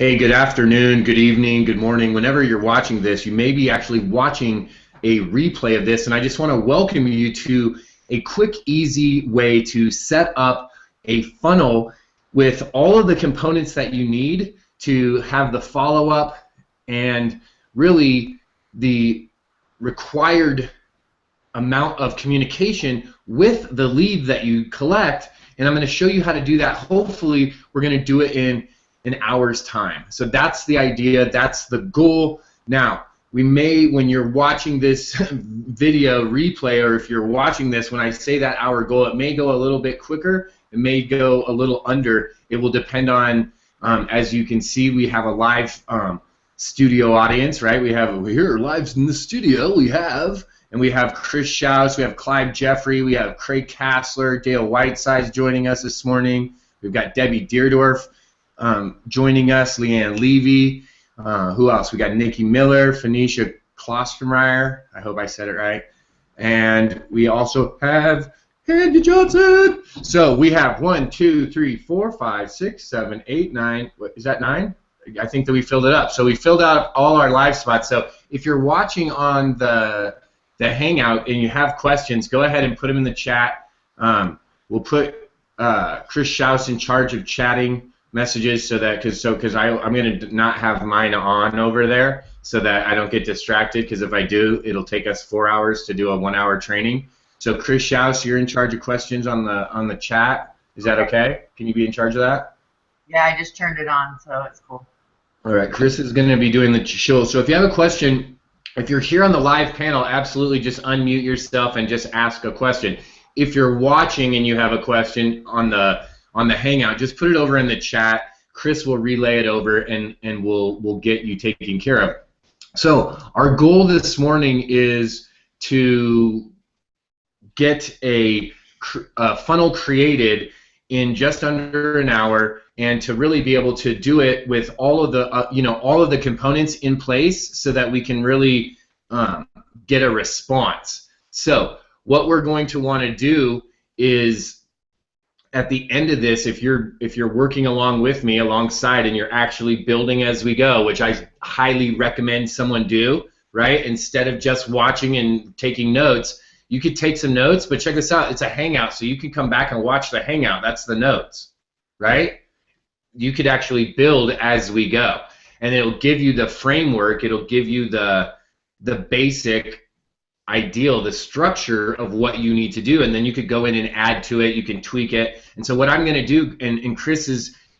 Hey, good afternoon, good evening, good morning. Whenever you're watching this, you may be actually watching a replay of this, and I just want to welcome you to a quick, easy way to set up a funnel with all of the components that you need to have the follow-up and really the required amount of communication with the lead that you collect. And I'm going to show you how to do that. Hopefully, we're going to do it in an hour's time. So that's the idea, that's the goal. Now, we may, when you're watching this video replay, or if you're watching this, when I say that hour goal, it may go a little bit quicker, it may go a little under. It will depend on, as you can see, we have a live studio audience, right? We have here live in the studio, we have Chris Schaus, we have Clive Jeffrey, we have Craig Kassler, Dale Whitesides joining us this morning. We've got Debbie Deerdorf joining us, Leanne Levy, who else? We got Nikki Miller, Phoenicia Klostermeyer, I hope I said it right, and we also have Andy Johnson. So we have 1, 2, 3, 4, 5, 6, 7, 8, 9. What is that, 9? I think that we filled it up. So we filled out all our live spots. So if you're watching on the Hangout and you have questions, go ahead and put them in the chat. We'll put Chris Schaus in charge of chatting messages, so that because I'm going to not have mine on over there so that I don't get distracted, because if I do, it'll take us 4 hours to do a 1 hour training. So Chris Schaus, you're in charge of questions on the chat. Is that okay? Can you be in charge of that? Yeah, I just turned it on, so it's cool. All right, Chris is going to be doing the show. So if you have a question, if you're here on the live panel, absolutely just unmute yourself and just ask a question. If you're watching and you have a question on the Hangout, just put it over in the chat. Chris will relay it over, and we'll get you taken care of. So our goal this morning is to get a funnel created in just under an hour, and to really be able to do it with all of the all of the components in place, so that we can really get a response. So what we're going to want to do is, at the end of this, if you're working along with me alongside and you're actually building as we go, which I highly recommend someone do, right? Instead of just watching and taking notes, you could take some notes, but check this out, it's a Hangout, so you can come back and watch the Hangout. That's the notes, right? You could actually build as we go, and it'll give you the framework, it'll give you the basic ideal, the structure of what you need to do, and then you could go in and add to it, you can tweak it. And so what I'm going to do, and Chris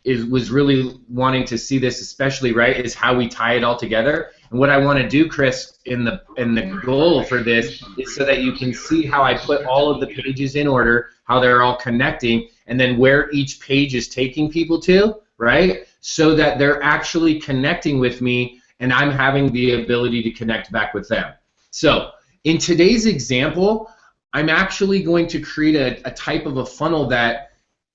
was really wanting to see this especially, right, is how we tie it all together. And what I want to do, Chris, in the goal for this is so that you can see how I put all of the pages in order, how they're all connecting, and then where each page is taking people to, right, so that they're actually connecting with me and I'm having the ability to connect back with them. So in today's example, I'm actually going to create a type of a funnel that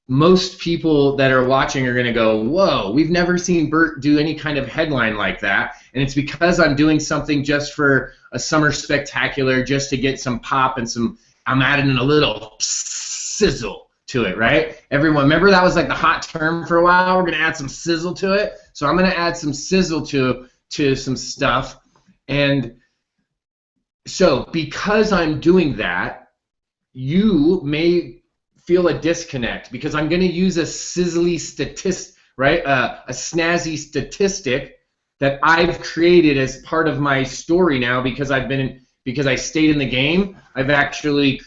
most people that are watching are going to go, whoa, we've never seen Bert do any kind of headline like that. And it's because I'm doing something just for a summer spectacular, just to get some pop and I'm adding a little sizzle to it, right? Everyone, remember that was like the hot term for a while? We're going to add some sizzle to it. So I'm going to add some sizzle to some stuff. And so because I'm doing that, you may feel a disconnect, because I'm going to use a sizzly statistic, right? A snazzy statistic that I've created as part of my story now, because I stayed in the game. I've actually,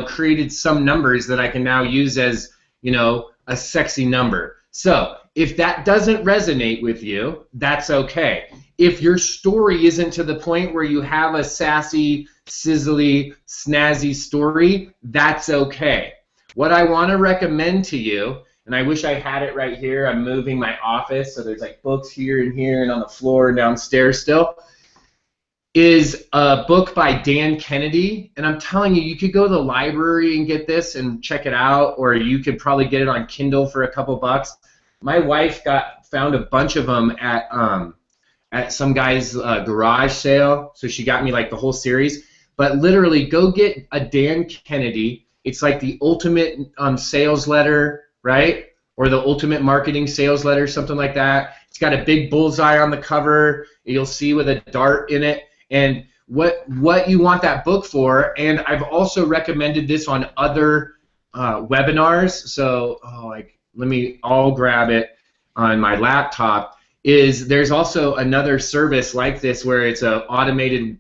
created some numbers that I can now use as, a sexy number. So if that doesn't resonate with you, that's okay. If your story isn't to the point where you have a sassy, sizzly, snazzy story, that's okay. What I want to recommend to you, and I wish I had it right here, I'm moving my office, so there's like books here and on the floor and downstairs still, is a book by Dan Kennedy. And I'm telling you, you could go to the library and get this and check it out, or you could probably get it on Kindle for a couple bucks. My wife found a bunch of them at some guy's garage sale, so she got me like the whole series. But literally, go get a Dan Kennedy. It's like the ultimate sales letter, right? or the Ultimate Marketing Sales Letter, something like that. It's got a big bullseye on the cover. You'll see with a dart in it, and what you want that book for. And I've also recommended this on other webinars. So I'll grab it on my laptop. There's also another service like this where it's an automated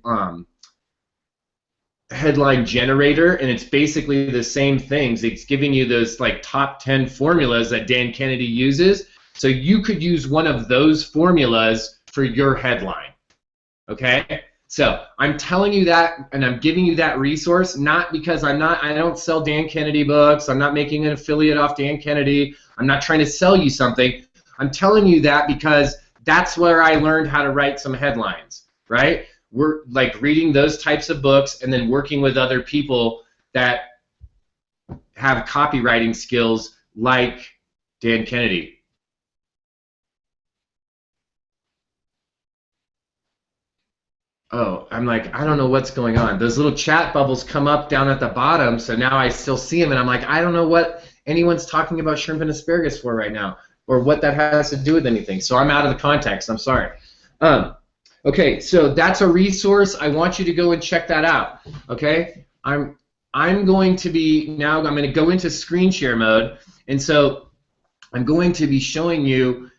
headline generator, and it's basically the same things. It's giving you those like top 10 formulas that Dan Kennedy uses. So you could use one of those formulas for your headline. Okay? So I'm telling you that, and I'm giving you that resource, not because I don't sell Dan Kennedy books. I'm not making an affiliate off Dan Kennedy. I'm not trying to sell you something. I'm telling you that because that's where I learned how to write some headlines, right? We're like reading those types of books and then working with other people that have copywriting skills like Dan Kennedy. Oh, I'm like, I don't know what's going on. Those little chat bubbles come up down at the bottom, so now I still see them, and I'm like, I don't know what anyone's talking about shrimp and asparagus for right now, or what that has to do with anything. So I'm out of the context. I'm sorry. Okay, so that's a resource. I want you to go and check that out. Okay, I'm going to go into screen share mode, and so I'm going to be showing you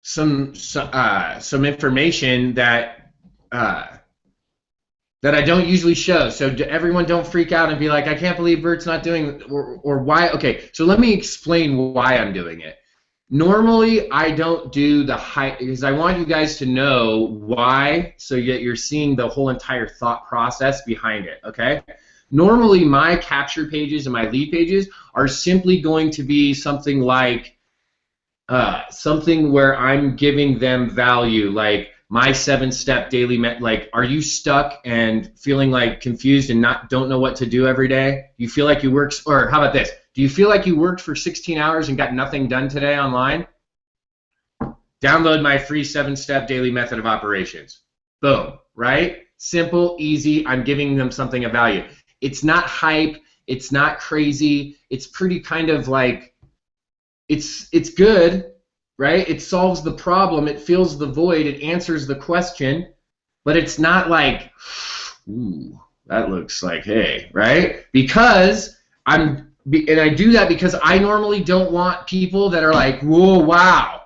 some information that I don't usually show. So everyone don't freak out and be like, I can't believe Bert's not doing, or why. Okay, so let me explain why I'm doing it. Normally, I don't do the hype because I want you guys to know why, so that you're seeing the whole entire thought process behind it, okay? Normally, my capture pages and my lead pages are simply going to be something like something where I'm giving them value, like my 7-step daily, like, are you stuck and feeling like confused and don't know what to do every day? You feel like you work, or how about this? Do you feel like you worked for 16 hours and got nothing done today online? Download my free 7-step daily method of operations. Boom, right? Simple, easy. I'm giving them something of value. It's not hype. It's not crazy. It's pretty kind of like, it's good, right? It solves the problem. It fills the void. It answers the question. But it's not like, ooh, that looks like, hey, right? Because and I do that because I normally don't want people that are like, whoa, wow,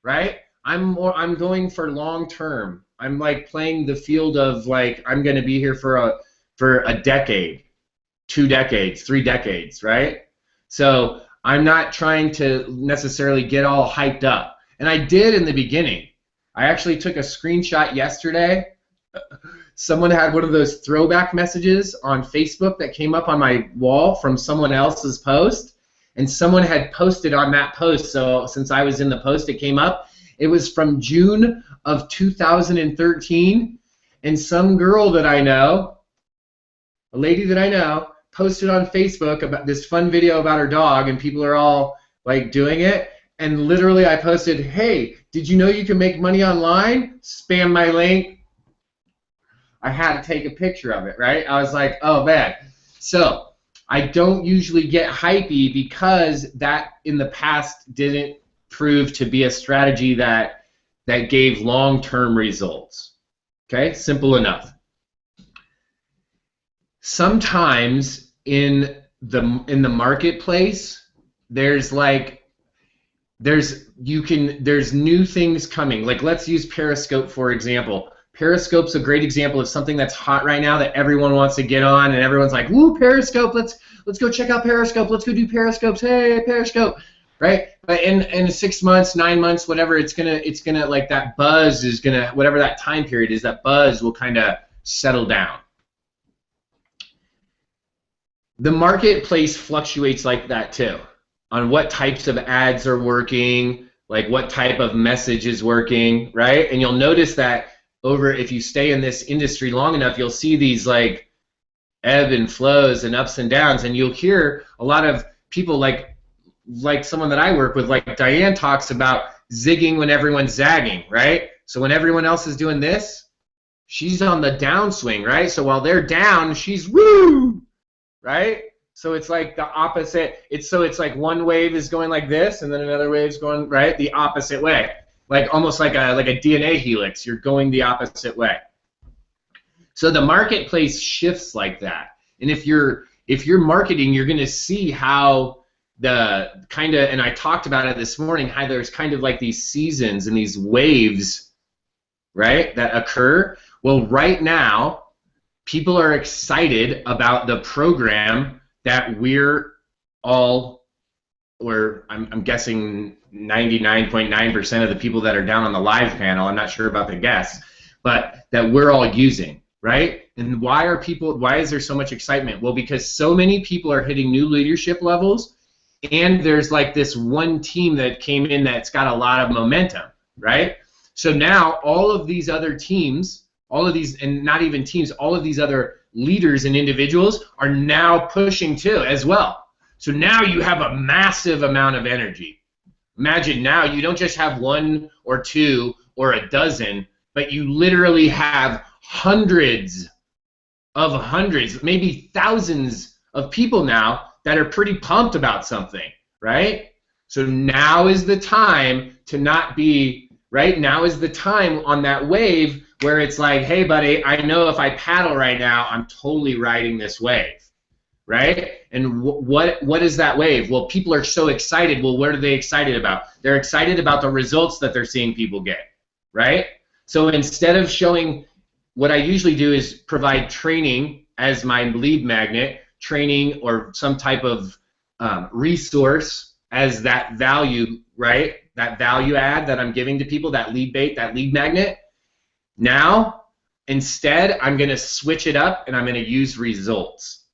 right? I'm going for long term. I'm like playing the field of like, I'm going to be here for a decade, 2 decades, 3 decades, right? So I'm not trying to necessarily get all hyped up. And I did in the beginning. I actually took a screenshot yesterday. Someone had one of those throwback messages on Facebook that came up on my wall from someone else's post, and someone had posted on that post, so since I was in the post it came up. It was from June of 2013, and some girl that I know, a lady that I know, posted on Facebook about this fun video about her dog, and people are all like doing it, and literally I posted, hey, did you know you can make money online? Spam my link. I had to take a picture of it, right? I was like, oh man. So I don't usually get hypey because that in the past didn't prove to be a strategy that gave long-term results. Okay, simple enough. Sometimes in the marketplace, there's new things coming. Like, let's use Periscope for example. Periscope's a great example of something that's hot right now that everyone wants to get on, and everyone's like, woo, Periscope, let's go check out Periscope, let's go do Periscopes, hey, Periscope, right? But in 6 months, 9 months, whatever, it's gonna like that buzz is gonna, whatever that time period is, that buzz will kind of settle down. The marketplace fluctuates like that too, on what types of ads are working, like what type of message is working, right? And you'll notice that if you stay in this industry long enough, you'll see these like ebb and flows and ups and downs, and you'll hear a lot of people like someone that I work with, like Diane, talks about zigging when everyone's zagging, right? So when everyone else is doing this, she's on the downswing, right? So while they're down, she's woo, right? So it's like the opposite. It's like one wave is going like this, and then another wave's going right the opposite way, like almost like a DNA helix. You're going the opposite way. So the marketplace shifts like that. And if you're marketing, you're going to see how the kind of, and I talked about it this morning, how there's kind of like these seasons and these waves, right, that occur. Well, right now, people are excited about the program that I'm guessing 99.9% of the people that are down on the live panel, I'm not sure about the guests, but that we're all using, right? And why is there so much excitement? Well, because so many people are hitting new leadership levels, and there's like this one team that came in that's got a lot of momentum, right? So now all of these other teams, all of these, and not even teams, all of these other leaders and individuals are now pushing too as well. So now you have a massive amount of energy. Imagine now you don't just have one or two or a dozen, but you literally have hundreds, maybe thousands of people now that are pretty pumped about something, right? So now is the time to not be, right? Now is the time on that wave where it's like, hey, buddy, I know if I paddle right now, I'm totally riding this wave, right? And what is that wave? Well, people are so excited. Well, what are they excited about? They're excited about the results that they're seeing people get, right? So instead of showing, what I usually do is provide training as my lead magnet, training or some type of resource as that value, right? That value add that I'm giving to people, that lead bait, that lead magnet. Now, instead, I'm going to switch it up and I'm going to use results.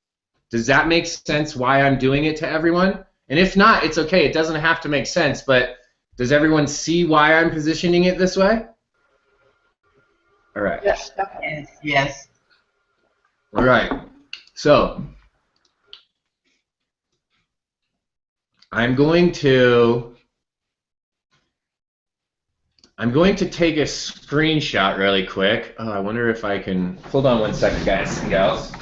Does that make sense why I'm doing it to everyone? And if not, it's okay. It doesn't have to make sense, but does everyone see why I'm positioning it this way? All right. Yes. Yes. All right. So I'm going to take a screenshot really quick. Oh, I wonder if I can. Hold on one second, guys and gals.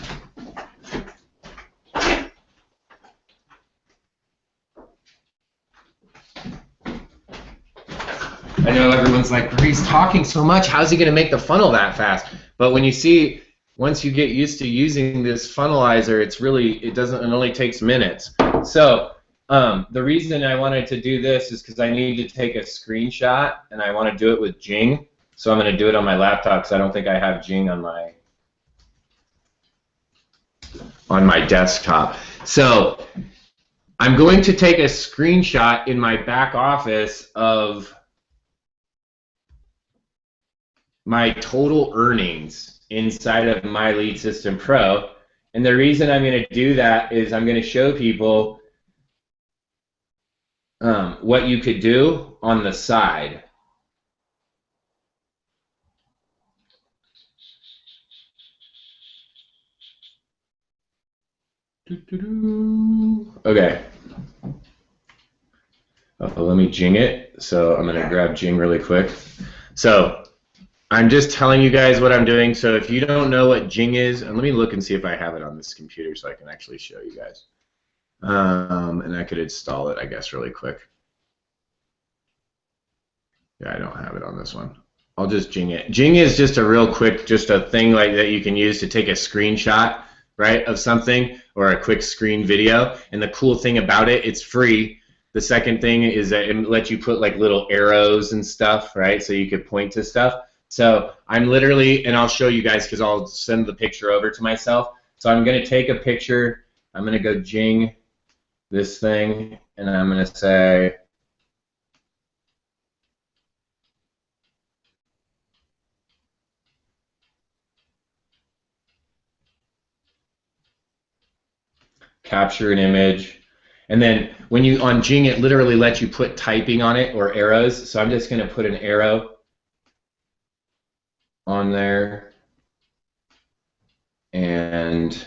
I know everyone's like, he's talking so much. How's he going to make the funnel that fast? But when you see, once you get used to using this funnelizer, it only takes minutes. So the reason I wanted to do this is because I need to take a screenshot, and I want to do it with Jing. So I'm going to do it on my laptop because I don't think I have Jing on my desktop. So I'm going to take a screenshot in my back office of my total earnings inside of My Lead System Pro. And the reason I'm going to do that is I'm going to show people what you could do on the side. Okay. Let me Jing it. So I'm going to grab Jing really quick. So I'm just telling you guys what I'm doing. So if you don't know what Jing is, and let me look and see if I have it on this computer so I can actually show you guys. And I could install it, I guess, really quick. Yeah, I don't have it on this one. I'll just Jing it. Jing is just a real quick, just a thing like that you can use to take a screenshot, right, of something, or a quick screen video. And the cool thing about it, it's free. The second thing is that it lets you put like little arrows and stuff, right, so you could point to stuff. So I'm literally, and I'll show you guys because I'll send the picture over to myself. So I'm going to take a picture. I'm going to go Jing this thing, and I'm going to say, capture an image. And then when you on Jing, it literally lets you put typing on it or arrows. So I'm just going to put an arrow on there, and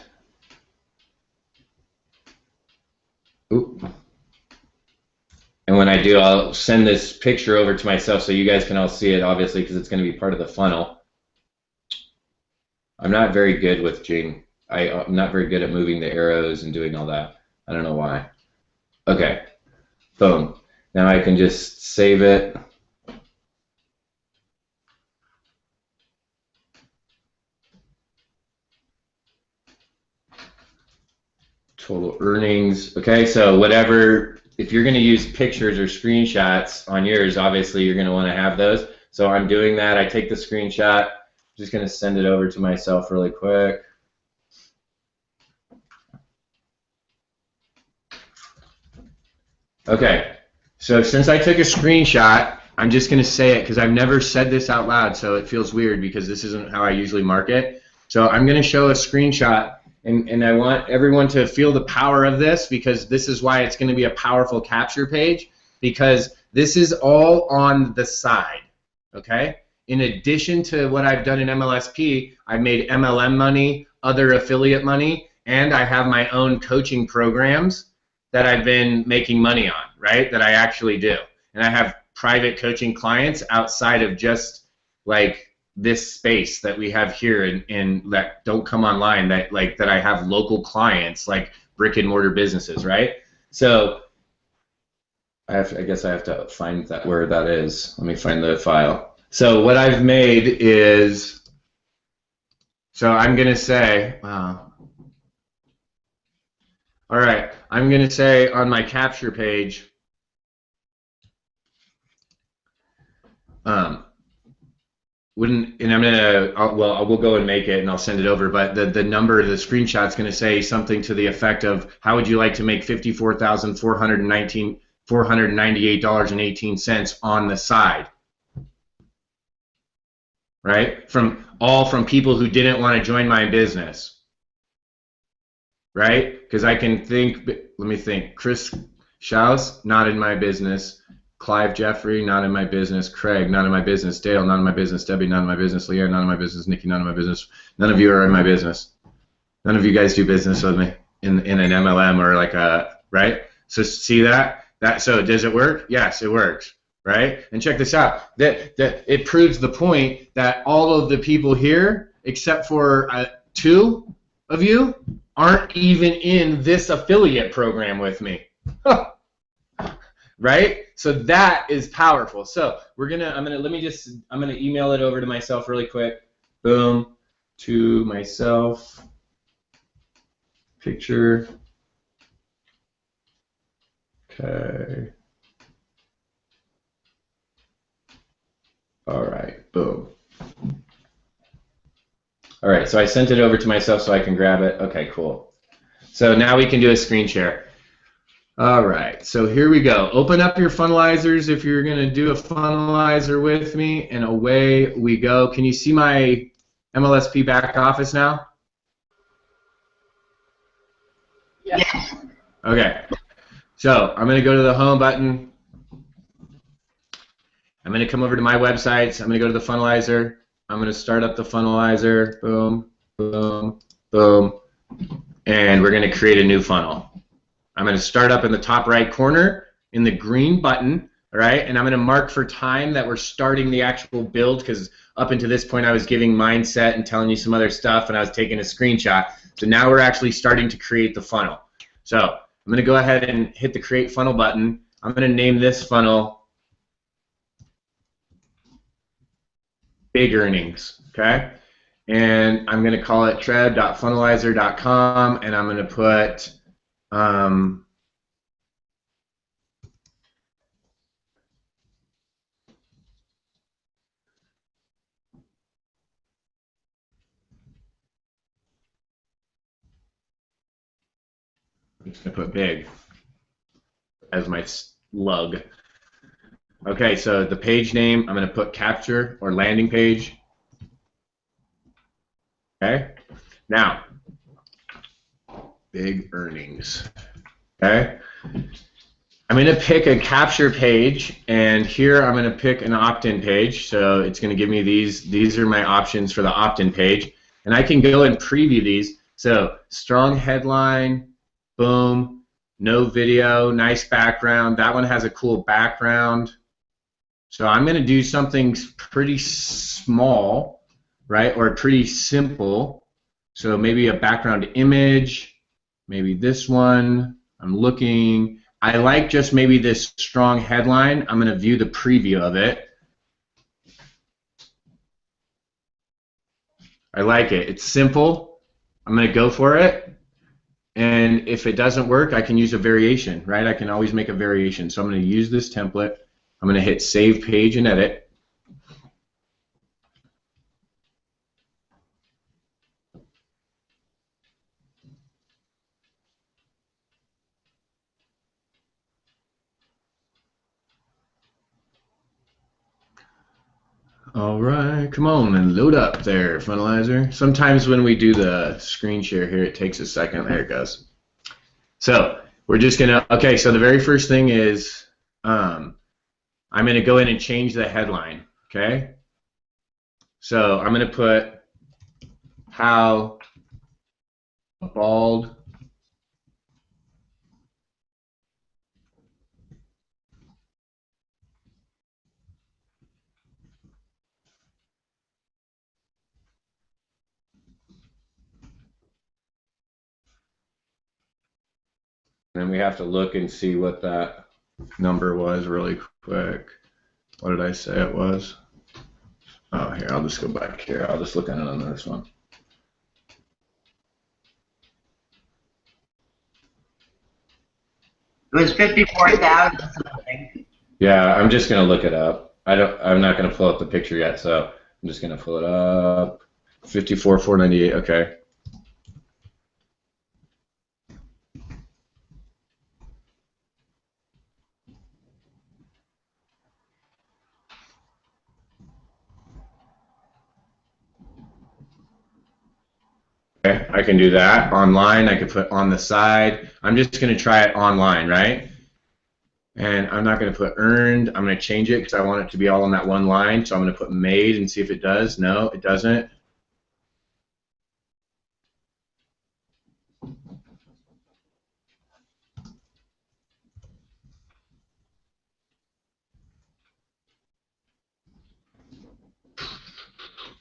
when I do, I'll send this picture over to myself so you guys can all see it, obviously, because it's going to be part of the funnel. I'm not very good with Jing. I'm not very good at moving the arrows and doing all that. I don't know why. Okay, boom. Now I can just save it. Total earnings. Okay, so whatever, if you're going to use pictures or screenshots on yours, obviously you're going to want to have those. So I'm doing that. I take the screenshot. Just going to send it over to myself really quick. Okay, so since I took a screenshot, I'm just going to say it because I've never said this out loud, so it feels weird because this isn't how I usually market. So I'm going to show a screenshot, and I want everyone to feel the power of this because this is why it's going to be a powerful capture page, because this is all on the side, okay? In addition to what I've done in MLSP, I've made MLM money, other affiliate money, and I have my own coaching programs that I've been making money on, right? That I actually do. And I have private coaching clients outside of just like this space that we have here in that don't come online, that like that I have local clients like brick and mortar businesses, right? So I guess I have to find that where that is. Let me find the file. So what I've made is, so I'm gonna say, wow. All right, I'm going to say on my capture page, and I'm going to, well, we'll go and make it and I'll send it over, but the number, the screenshot's going to say something to the effect of, how would you like to make $54,498.18 on the side, right? From people who didn't want to join my business. Right? Because I can think, let me think. Chris Schaus, not in my business. Clive Jeffrey, not in my business. Craig, not in my business. Dale, not in my business. Debbie, not in my business. Leah, not in my business. Nikki, not in my business. None of you are in my business. None of you guys do business with me in an MLM or like a, right? So see that? So does it work? Yes, it works. Right? And check this out. That it proves the point that all of the people here, except for 2 of you, aren't even in this affiliate program with me. Right? So that is powerful. So I'm gonna email it over to myself really quick. Boom. To myself. Picture. Okay. All right. Boom. All right, so I sent it over to myself so I can grab it. Okay, cool. So now we can do a screen share. All right, so here we go. Open up your funnelizers if you're going to do a funnelizer with me, and away we go. Can you see my MLSP back office now? Yes. Okay, so I'm going to go to the home button. I'm going to come over to my websites. I'm going to go to the funnelizer. I'm going to start up the funnelizer, boom, boom, boom, and we're going to create a new funnel. I'm going to start up in the top right corner in the green button, all right, and I'm going to mark for time that we're starting the actual build, because up until this point I was giving mindset and telling you some other stuff and I was taking a screenshot. So now we're actually starting to create the funnel. So I'm going to go ahead and hit the create funnel button. I'm going to name this funnel Big Earnings, okay? And I'm going to call it trev.funnelizer.com, and I'm going to put I'm just going to put big as my slug. Okay, so the page name, I'm going to put capture or landing page. Okay, now, Big Earnings. Okay, I'm going to pick a capture page, and here I'm going to pick an opt-in page. So it's going to give me these are my options for the opt-in page, and I can go and preview these. So strong headline, boom, no video, nice background. That one has a cool background. So I'm going to do something pretty small, right, or pretty simple. So maybe a background image, maybe this one. I'm looking. I like just maybe this strong headline. I'm going to view the preview of it. I like it. It's simple. I'm going to go for it. And if it doesn't work, I can use a variation, right? I can always make a variation. So I'm going to use this template. I'm going to hit Save Page and Edit. All right, come on and load up there, Funnelizer. Sometimes when we do the screen share here, it takes a second. There it goes. So we're just gonna, okay, so the very first thing is I'm gonna go in and change the headline, okay? So I'm gonna put how a bald and we have to look and see what that number was really quick. What did I say it was? Oh, here, I'll just go back here. I'll just look at it on this one. It was 54,000 something. Yeah, I'm just gonna look it up. I'm not gonna pull up the picture yet, so I'm just gonna pull it up. 54,498. Okay. Okay, I can do that online. I could put on the side. I'm just gonna try it online, right? And I'm not gonna put earned. I'm gonna change it because I want it to be all on that one line. So I'm gonna put made and see if it does. No, it doesn't.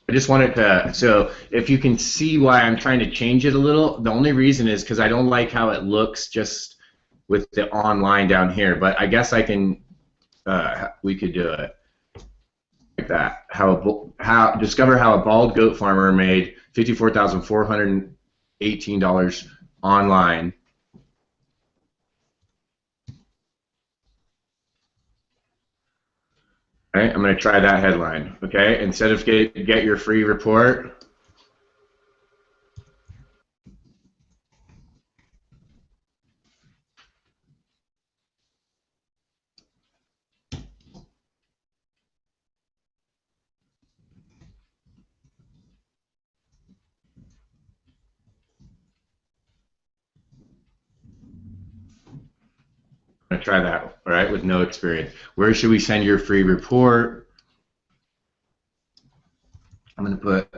I just wanted to, so if you can see why I'm trying to change it a little, the only reason is because I don't like how it looks just with the online down here, but I guess I can, we could do it like that. Discover how a bald goat farmer made $54,418 online. All right, I'm going to try that headline. Okay, instead of get your free report. I'm going to try that, all right, with no experience. Where should we send your free report? I'm going to put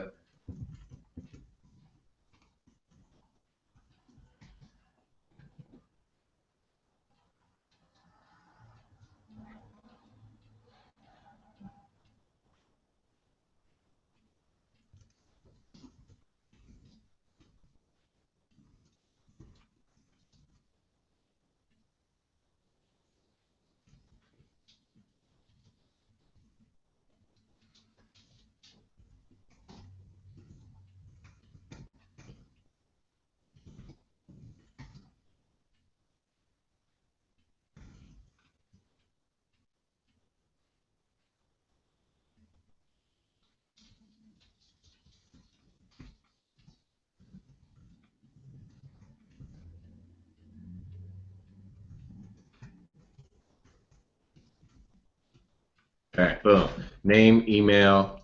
okay, boom. Name, email.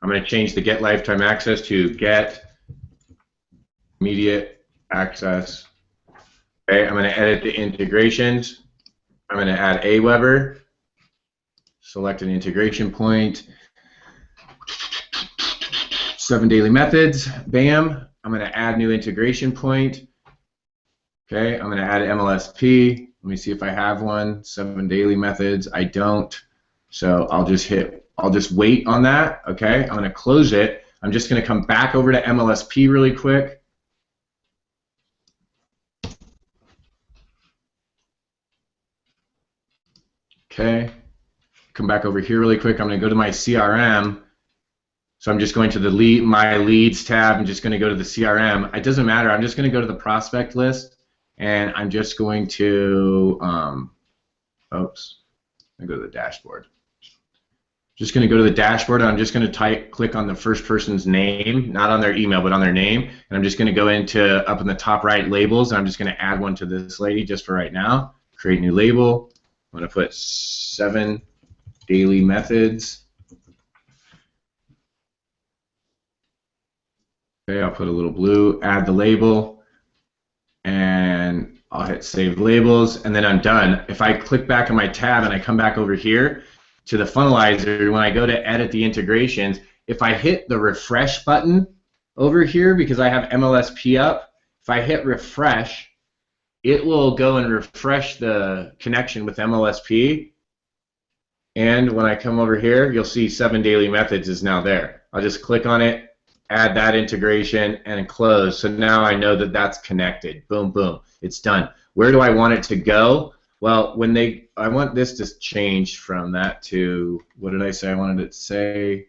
I'm going to change the get lifetime access to get immediate access. Okay, I'm going to edit the integrations. I'm going to add Aweber. Select an integration point. 7 daily methods. Bam. I'm going to add new integration point. Okay, I'm going to add MLSP. Let me see if I have one. 7 daily methods. I don't. So I'll just wait on that. Okay, I'm going to close it. I'm just going to come back over to MLSP really quick. Okay, come back over here really quick. I'm going to go to my CRM. So I'm just going to the my leads tab. I'm just going to go to the CRM. It doesn't matter. I'm just going to go to the prospect list, and I'm just going to, oops, I'm going to go to the dashboard. Just going to go to the dashboard, and I'm just going to click on the first person's name, not on their email, but on their name. And I'm just going to go into up in the top right labels, and I'm just going to add one to this lady just for right now. Create new label. I'm going to put 7 daily methods. Okay, I'll put a little blue, add the label, and I'll hit Save Labels, and then I'm done. If I click back on my tab and I come back over here to the funnelizer, when I go to edit the integrations, if I hit the refresh button over here, because I have MLSP up, if I hit refresh, it will go and refresh the connection with MLSP, and when I come over here, you'll see 7 daily methods is now there. I'll just click on it, add that integration, and close. So now I know that that's connected. Boom, boom. It's done. Where do I want it to go? Well, I want this to change from that to, what did I say I wanted it to say?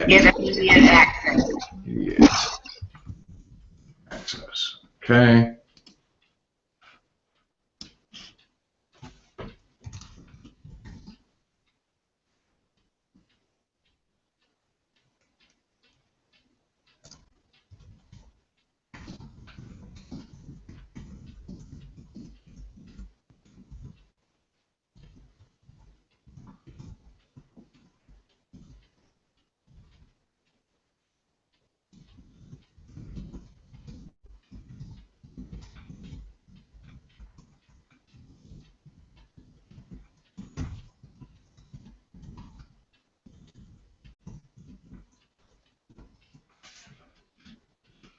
Get immediate access. Yes. Access. Okay.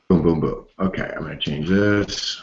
Boom, boom, boom. Okay, I'm going to change this.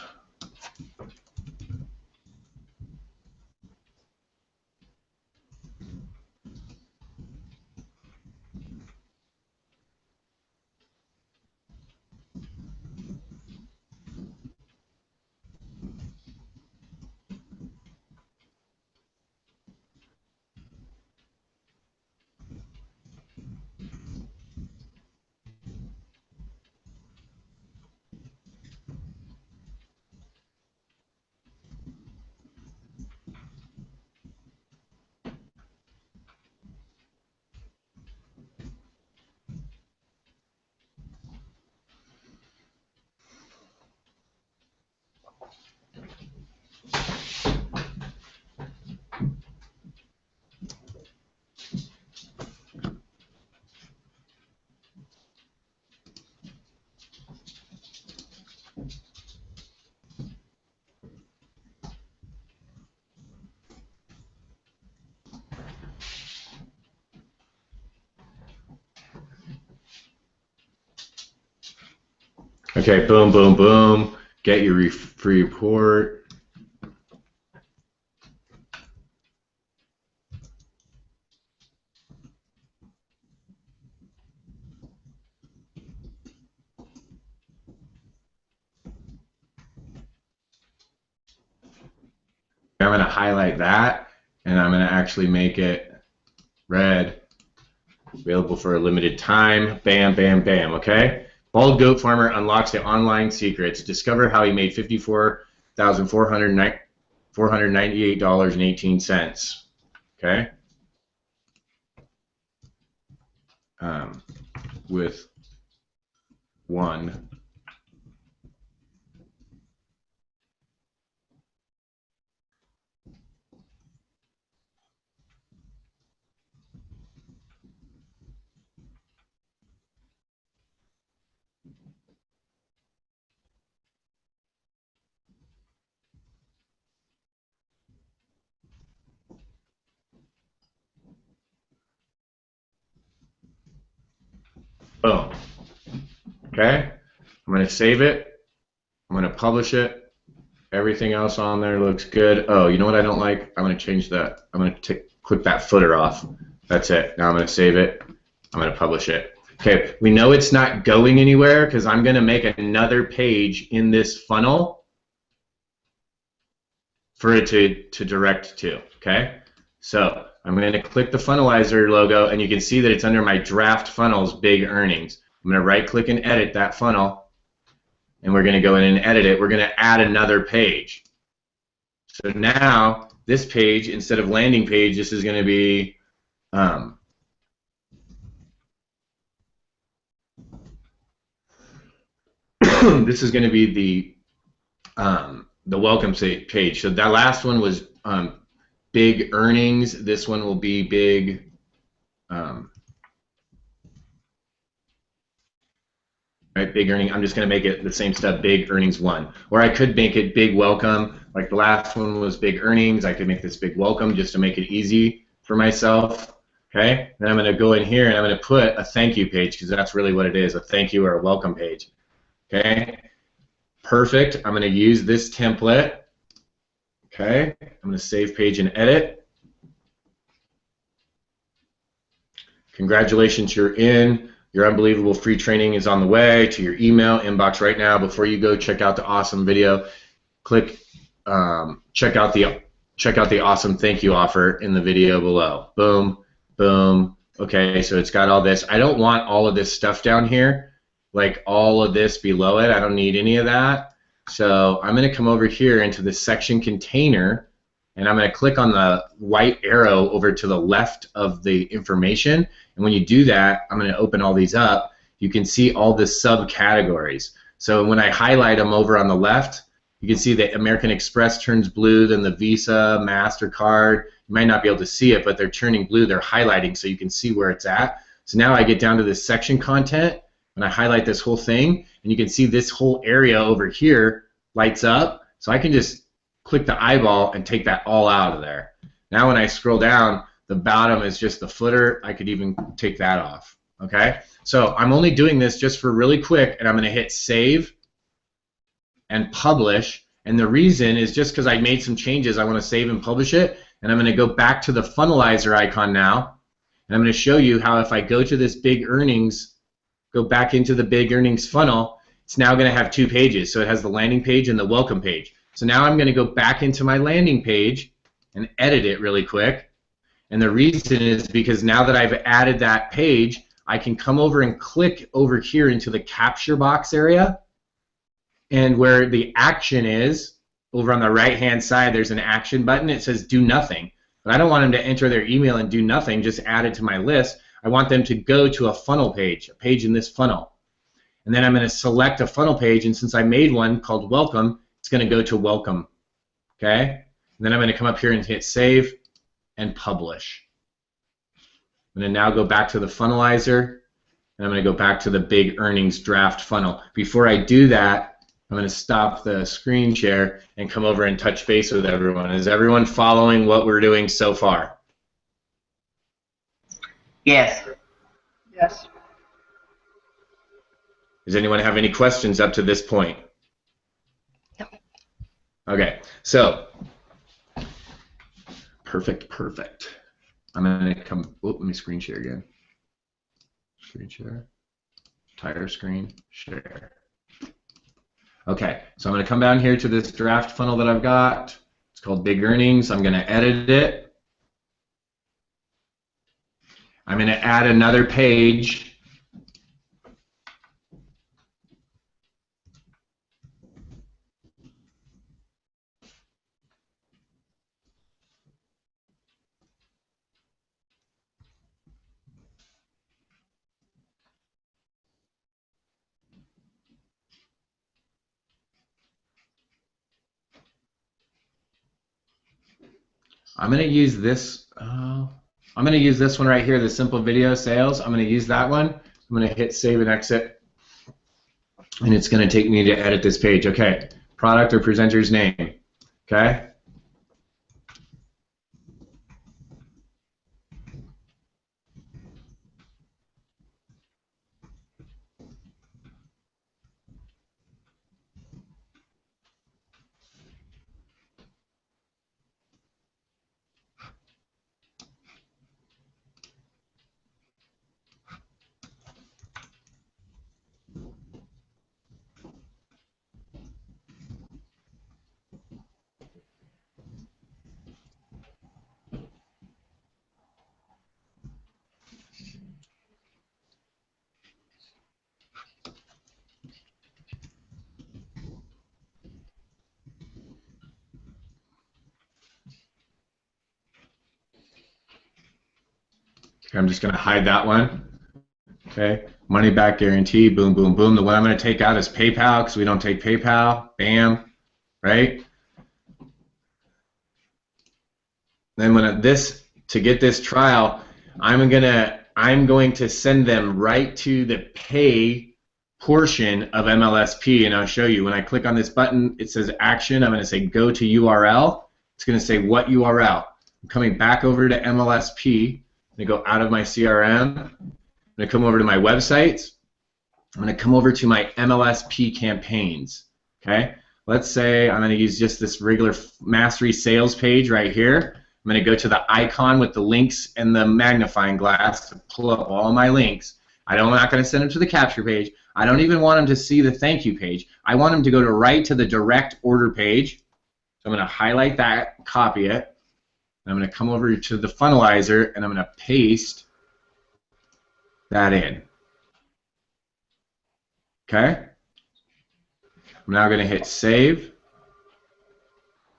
Okay, boom, boom, boom. Get your free report. I'm going to highlight that, and I'm going to actually make it red, available for a limited time. Bam, bam, bam, okay? Bald Goat Farmer unlocks the online secrets. Discover how he made $54,498.18. Okay? With one. Boom. Okay? I'm going to save it. I'm going to publish it. Everything else on there looks good. Oh, you know what I don't like? I'm going to change that. I'm going to click that footer off. That's it. Now I'm going to save it. I'm going to publish it. Okay, we know it's not going anywhere because I'm going to make another page in this funnel for it to direct to. Okay, so I'm going to click the funnelizer logo, and you can see that it's under my draft funnels, big earnings. I'm going to right click and edit that funnel, and we're going to go in and edit it. We're going to add another page. So now this page, instead of landing page, this is going to be this is going to be the welcome page. So that last one was big earnings. This one will be big right, big earning. I'm just going to make it the same stuff, big earnings 1. Or I could make it big welcome. Like the last one was big earnings. I could make this big welcome just to make it easy for myself. Okay, then I'm going to go in here and I'm going to put a thank you page because that's really what it is, a thank you or a welcome page. Okay, perfect. I'm going to use this template. Okay, I'm going to save page and edit. Congratulations, you're in. Your unbelievable free training is on the way to your email inbox right now. Before you go check out the awesome video, click check out the awesome thank you offer in the video below. Boom, boom. Okay, so it's got all this. I don't want all of this stuff down here, like all of this below it. I don't need any of that. So I'm going to come over here into the section container, and I'm going to click on the white arrow over to the left of the information. And when you do that, I'm going to open all these up. You can see all the subcategories. So when I highlight them over on the left, you can see that American Express turns blue, then the Visa, MasterCard. You might not be able to see it, but they're turning blue. They're highlighting so you can see where it's at. So now I get down to this section content, and I highlight this whole thing, and you can see this whole area over here lights up. So I can just click the eyeball and take that all out of there. Now when I scroll down, the bottom is just the footer. I could even take that off. Okay? So I'm only doing this just for really quick, and I'm going to hit save and publish. And the reason is just because I made some changes. I want to save and publish it. And I'm going to go back to the funnelizer icon now. And I'm going to show you how if I go to this big earnings, go back into the big earnings funnel, it's now going to have 2 pages. So it has the landing page and the welcome page. So now I'm going to go back into my landing page and edit it really quick. And the reason is because now that I've added that page, I can come over and click over here into the capture box area. And where the action is, over on the right-hand side, there's an action button. It says do nothing. But I don't want them to enter their email and do nothing, just add it to my list. I want them to go to a funnel page, a page in this funnel. And then I'm going to select a funnel page, and since I made one called welcome, it's going to go to welcome. Okay? And then I'm going to come up here and hit save and publish. I'm going to now go back to the funnelizer, and I'm going to go back to the big earnings draft funnel. Before I do that, I'm going to stop the screen share and come over and touch base with everyone. Is everyone following what we're doing so far? Yes. Yes. Does anyone have any questions up to this point? No. Okay, so perfect. I'm going to come, let me screen share again. Screen share, entire screen share. Okay, so I'm going to come down here to this draft funnel that I've got. It's called Big Earnings. I'm going to edit it. I'm going to add another page. I'm going to use this. I'm going to use this one right here, the simple video sales. I'm going to use that one. I'm going to hit save and exit, and it's going to take me to edit this page. Okay, product or presenter's name. Okay. Okay, I'm just going to hide that one. Okay, money back guarantee, boom, boom, boom. The one I'm going to take out is PayPal because we don't take PayPal. Bam, right? Then to get this trial, I'm going to send them right to the pay portion of MLSP, and I'll show you. When I click on this button, it says action. I'm going to say go to URL. It's going to say what URL. I'm coming back over to MLSP. I'm going to go out of my CRM. I'm going to come over to my websites. I'm going to come over to my MLSP campaigns. Okay. Let's say I'm going to use just this regular Mastery sales page right here. I'm going to go to the icon with the links and the magnifying glass to pull up all my links. I'm not going to send them to the capture page. I don't even want them to see the thank you page. I want them to go right to the direct order page. So I'm going to highlight that, copy it. And I'm going to come over to the funnelizer and I'm going to paste that in. Okay? I'm now going to hit save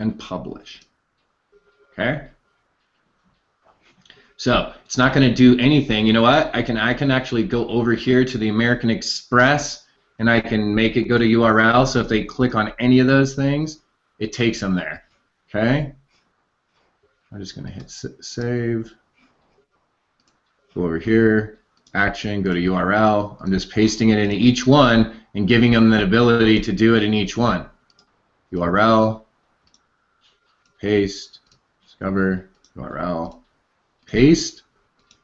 and publish. Okay? So it's not going to do anything. You know what? I can actually go over here to the American Express and I can make it go to URL. So if they click on any of those things, it takes them there. Okay? I'm just going to hit save. Go over here, action, go to URL. I'm just pasting it into each one and giving them the ability to do it in each one. URL, paste, discover, URL. Paste.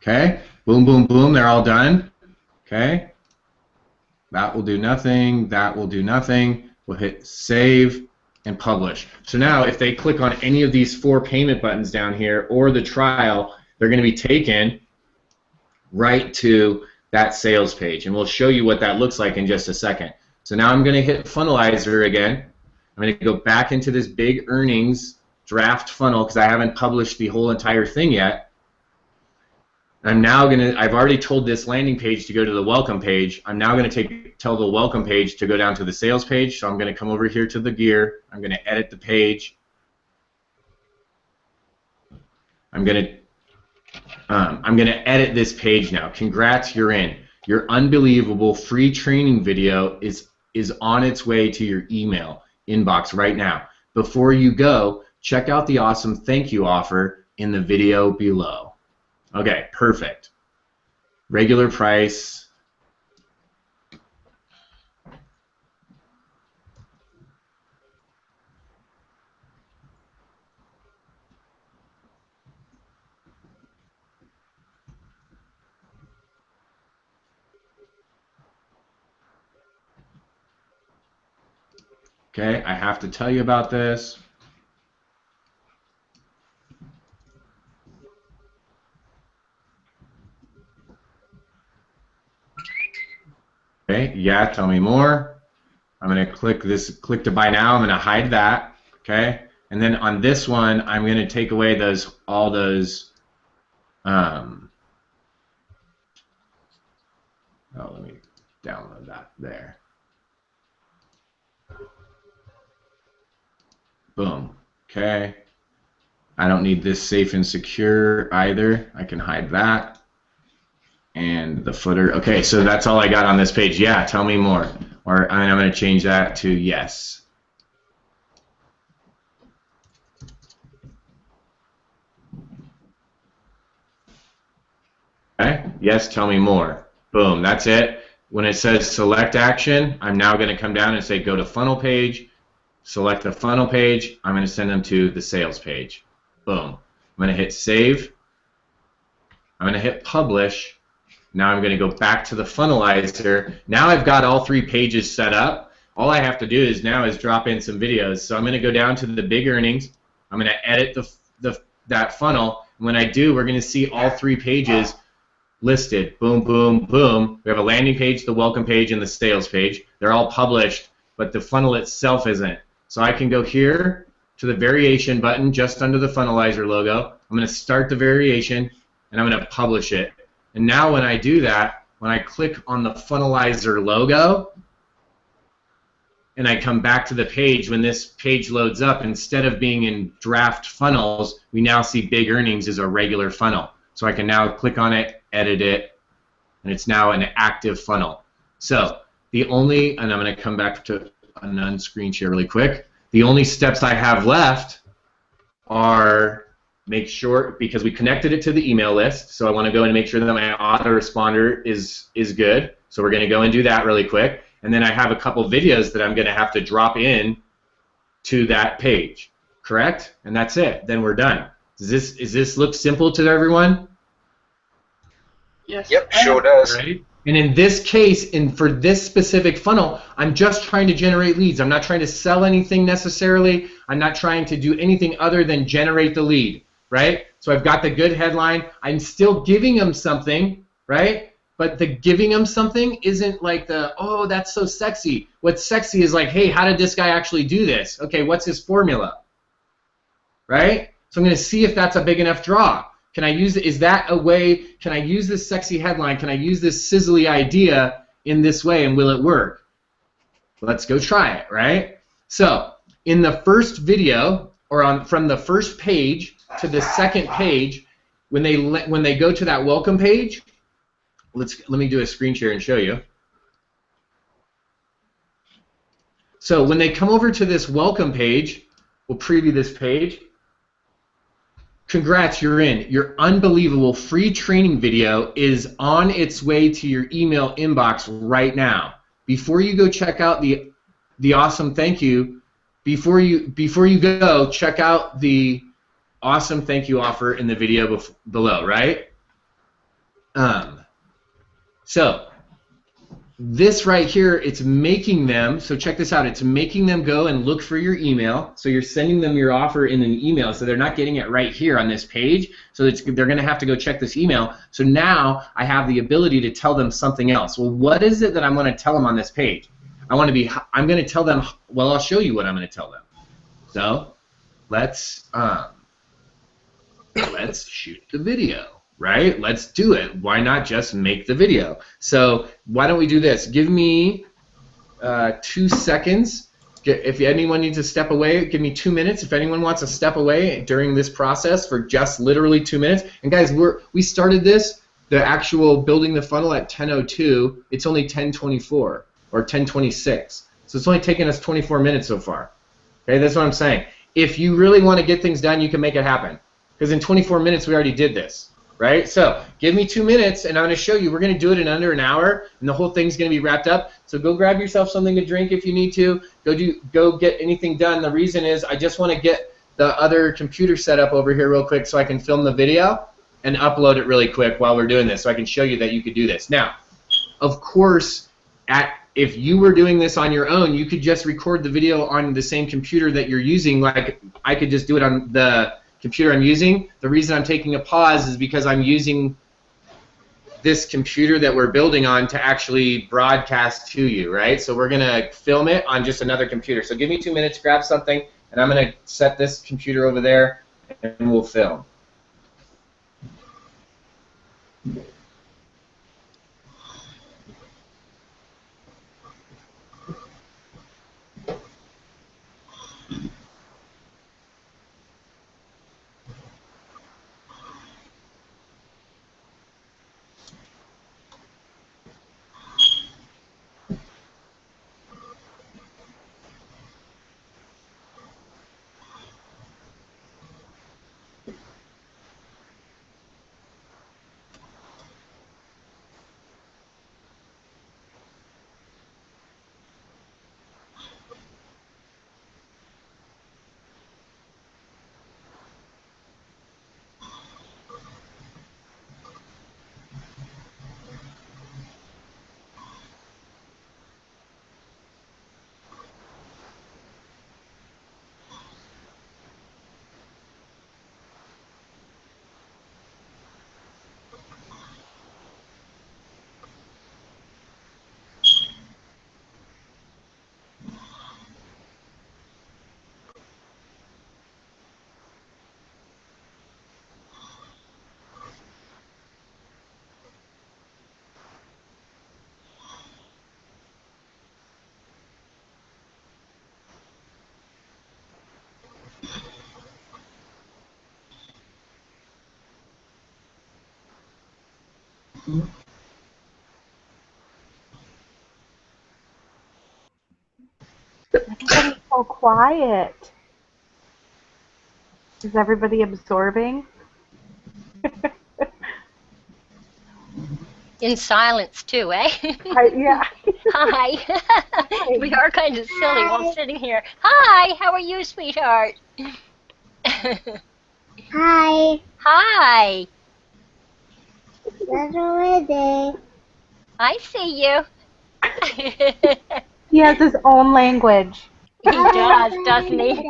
Okay. Boom, boom, boom. They're all done. Okay. That will do nothing. That will do nothing. We'll hit save and publish. So now if they click on any of these 4 payment buttons down here or the trial, they're going to be taken right to that sales page. And we'll show you what that looks like in just a second. So now I'm going to hit Funnelizer again. I'm going to go back into this big earnings draft funnel because I haven't published the whole entire thing yet. I'm now I've already told this landing page to go to the welcome page. I'm now going to tell the welcome page to go down to the sales page. So I'm going to come over here to the gear. I'm going to edit the page. I'm going to edit this page now. Congrats, you're in. Your unbelievable free training video is on its way to your email inbox right now. Before you go, check out the awesome thank you offer in the video below. Okay, perfect. Regular price. Okay, I have to tell you about this. Okay, yeah, tell me more. I'm going to click to buy now. I'm going to hide that. Okay, and then on this one, I'm going to take away all those. Oh, let me download that there. Boom. Okay. I don't need this safe and secure either. I can hide that. And the footer. Okay, so that's all I got on this page. Yeah, tell me more. Or I'm going to change that to yes. Okay, yes, tell me more. Boom, that's it. When it says select action, I'm now going to come down and say go to funnel page, select the funnel page. I'm going to send them to the sales page. Boom. I'm going to hit save. I'm going to hit publish. Now I'm going to go back to the funnelizer. Now I've got all 3 pages set up. All I have to do is drop in some videos. So I'm going to go down to the big earnings. I'm going to edit that funnel. And when I do, we're going to see all 3 pages listed. Boom, boom, boom. We have a landing page, the welcome page, and the sales page. They're all published, but the funnel itself isn't. So I can go here to the variation button just under the funnelizer logo. I'm going to start the variation, and I'm going to publish it. And now when I do that, when I click on the funnelizer logo, and I come back to the page, when this page loads up, instead of being in draft funnels, we now see big earnings as a regular funnel. So I can now click on it, edit it, and it's now an active funnel. So the only, and I'm going to come back to an unscreen share really quick. The only steps I have left are make sure, because we connected it to the email list, so I want to go and make sure that my autoresponder is good. So we're going to go and do that really quick. And then I have a couple videos that I'm going to have to drop in to that page, correct? And that's it. Then we're done. Does this look simple to everyone? Yes. Yep, sure does. Right. And in this case, for this specific funnel, I'm just trying to generate leads. I'm not trying to sell anything necessarily. I'm not trying to do anything other than generate the lead, right? So I've got the good headline. I'm still giving them something, right? But the giving them something isn't like the, oh, that's so sexy. What's sexy is like, hey, how did this guy actually do this? Okay, what's his formula, right? So I'm going to see if that's a big enough draw. Can I use it? Is that a way? Can I use this sexy headline? Can I use this sizzly idea in this way, and will it work? Let's go try it, right? So in the first video, or from the first page to the second page, when they go to that welcome page, let me do a screen share and show you. So when they come over to this welcome page, we'll preview this page. Congrats, you're in. Your unbelievable free training video is on its way to your email inbox right now. Before you go check out the awesome thank you, before you go, check out the awesome thank you offer in the video below, right? So this right here, it's making them, so check this out, it's making them go and look for your email. So you're sending them your offer in an email, so they're not getting it right here on this page, so they're going to have to go check this email. So now I have the ability to tell them something else. Well, what is it that I'm going to tell them on this page? I'm going to tell them, well, I'll show you what I'm going to tell them. So let's shoot the video. Right? Let's do it. Why not just make the video? So why don't we do this? Give me 2 seconds. If anyone needs to step away, give me 2 minutes. If anyone wants to step away during this process for just literally 2 minutes. And guys, we started this, the actual building the funnel at 10:02. It's only 10:24 or 10:26. So it's only taken us 24 minutes so far. Okay, that's what I'm saying. If you really want to get things done, you can make it happen. Because in 24 minutes, we already did this. Right? So give me 2 minutes, and I'm going to show you. We're going to do it in under an hour, and the whole thing's going to be wrapped up. So go grab yourself something to drink if you need to. Go get anything done. The reason is I just want to get the other computer set up over here real quick so I can film the video and upload it really quick while we're doing this, so I can show you that you could do this. Now, of course, if you were doing this on your own, you could just record the video on the same computer that you're using. Like I could just do it on the computer I'm using. The reason I'm taking a pause is because I'm using this computer that we're building on to actually broadcast to you, right? So we're going to film it on just another computer. So give me 2 minutes, grab something, and I'm going to set this computer over there, and we'll film. Everybody's so quiet. Is everybody absorbing? In silence too, eh? Yeah. Hi. We are kind of silly while sitting here. Hi, how are you, sweetheart? Hi. Hi. That's already. I see you. He has his own language. He does, doesn't he?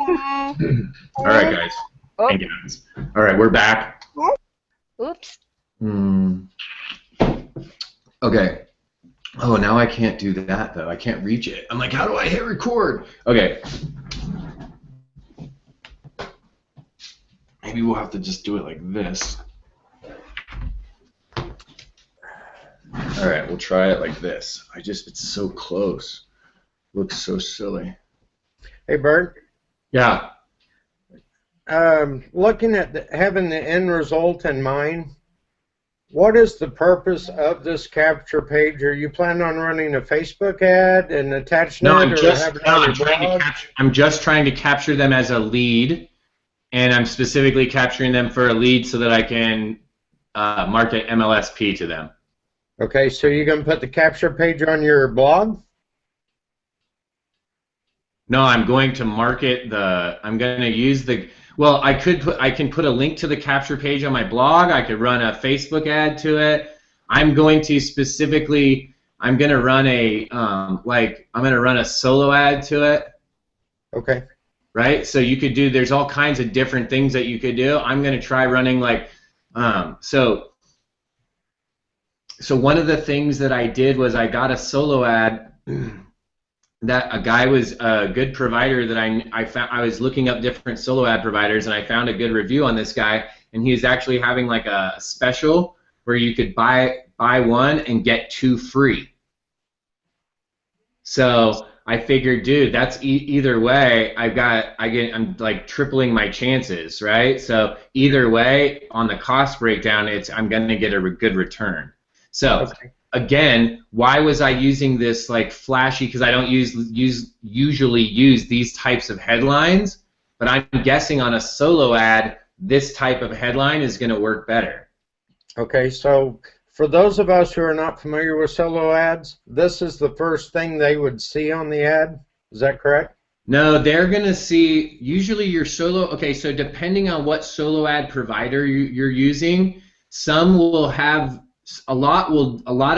All right, guys. Oh. And gals. All right, we're back. Oops. Okay. Oh, now I can't do that, though. I can't reach it. I'm like, how do I hit record? Okay. Maybe we'll have to just do it like this. All right, we'll try it like this. It's so close. Looks so silly. Hey, Bert. Yeah. Looking at having the end result in mind, what is the purpose of this capture page? Are you planning on running a Facebook ad and attaching No, it, I'm or just having no, it on I'm your trying to blog? capture. I'm just trying to capture them as a lead, and I'm specifically capturing them for a lead so that I can market MLSP to them. Okay, so you're going to put the capture page on your blog? No, I'm going to market the. I'm going to use the. Well, I can put a link to the capture page on my blog. I could run a Facebook ad to it. I'm going to specifically. I'm going to run a I'm going to run a solo ad to it. Okay. Right. So you could do. There's all kinds of different things that you could do. I'm going to try running So one of the things that I did was I got a solo ad. That a guy was a good provider that I found. I was looking up different solo ad providers, and I found a good review on this guy, and he was actually having like a special where you could buy one and get 2 free. So I figured, dude, that's either way. I'm like tripling my chances, right? So either way, on the cost breakdown, I'm gonna get a good return. So. Okay. Again, why was I using this like flashy? Because I don't usually use these types of headlines, but I'm guessing on a solo ad, this type of headline is going to work better. Okay, so for those of us who are not familiar with solo ads, this is the first thing they would see on the ad. Is that correct? No, they're going to see usually your solo. Okay, so depending on what solo ad provider you're using, some will have. A lot